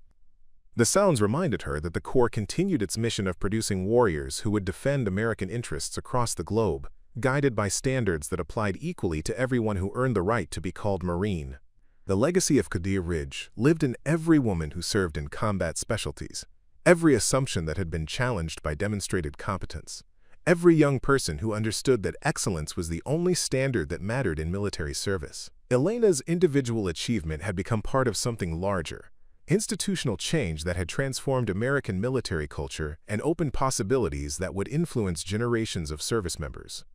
The sounds reminded her that the Corps continued its mission of producing warriors who would defend American interests across the globe, guided by standards that applied equally to everyone who earned the right to be called Marine. The legacy of Qadir Ridge lived in every woman who served in combat specialties, every assumption that had been challenged by demonstrated competence, every young person who understood that excellence was the only standard that mattered in military service. Elena's individual achievement had become part of something larger, institutional change that had transformed American military culture and opened possibilities that would influence generations of service members.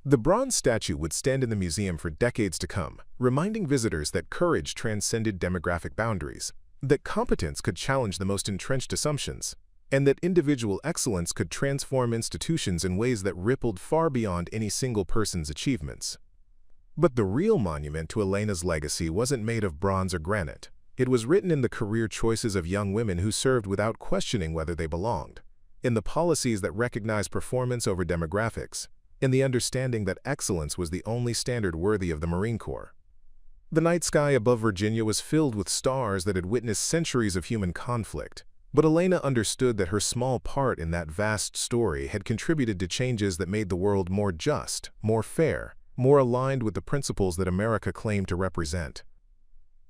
The bronze statue would stand in the museum for decades to come, reminding visitors that courage transcended demographic boundaries, that competence could challenge the most entrenched assumptions, and that individual excellence could transform institutions in ways that rippled far beyond any single person's achievements. But the real monument to Elena's legacy wasn't made of bronze or granite. It was written in the career choices of young women who served without questioning whether they belonged, in the policies that recognized performance over demographics, in the understanding that excellence was the only standard worthy of the Marine Corps. The night sky above Virginia was filled with stars that had witnessed centuries of human conflict, but Elena understood that her small part in that vast story had contributed to changes that made the world more just, more fair, more aligned with the principles that America claimed to represent.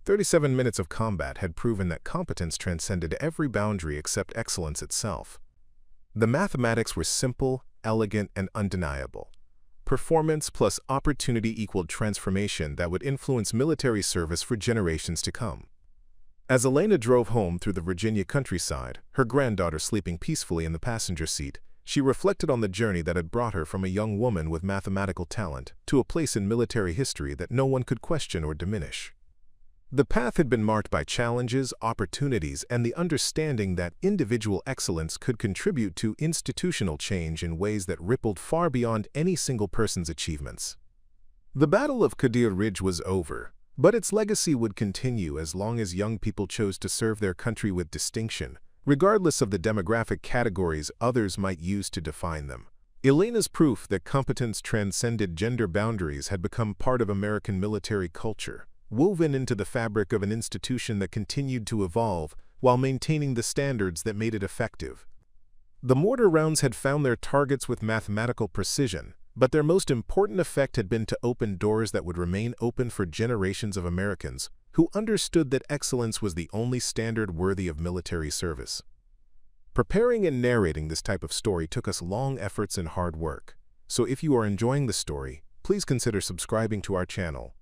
37 minutes of combat had proven that competence transcended every boundary except excellence itself. The mathematics were simple, elegant, and undeniable. Performance plus opportunity equaled transformation that would influence military service for generations to come. As Elena drove home through the Virginia countryside, her granddaughter sleeping peacefully in the passenger seat, she reflected on the journey that had brought her from a young woman with mathematical talent to a place in military history that no one could question or diminish. The path had been marked by challenges, opportunities, and the understanding that individual excellence could contribute to institutional change in ways that rippled far beyond any single person's achievements. The Battle of Qadir Ridge was over, but its legacy would continue as long as young people chose to serve their country with distinction, regardless of the demographic categories others might use to define them. Elena's proof that competence transcended gender boundaries had become part of American military culture, woven into the fabric of an institution that continued to evolve while maintaining the standards that made it effective. The mortar rounds had found their targets with mathematical precision, but their most important effect had been to open doors that would remain open for generations of Americans who understood that excellence was the only standard worthy of military service. Preparing and narrating this type of story took us long efforts and hard work, so if you are enjoying the story, please consider subscribing to our channel.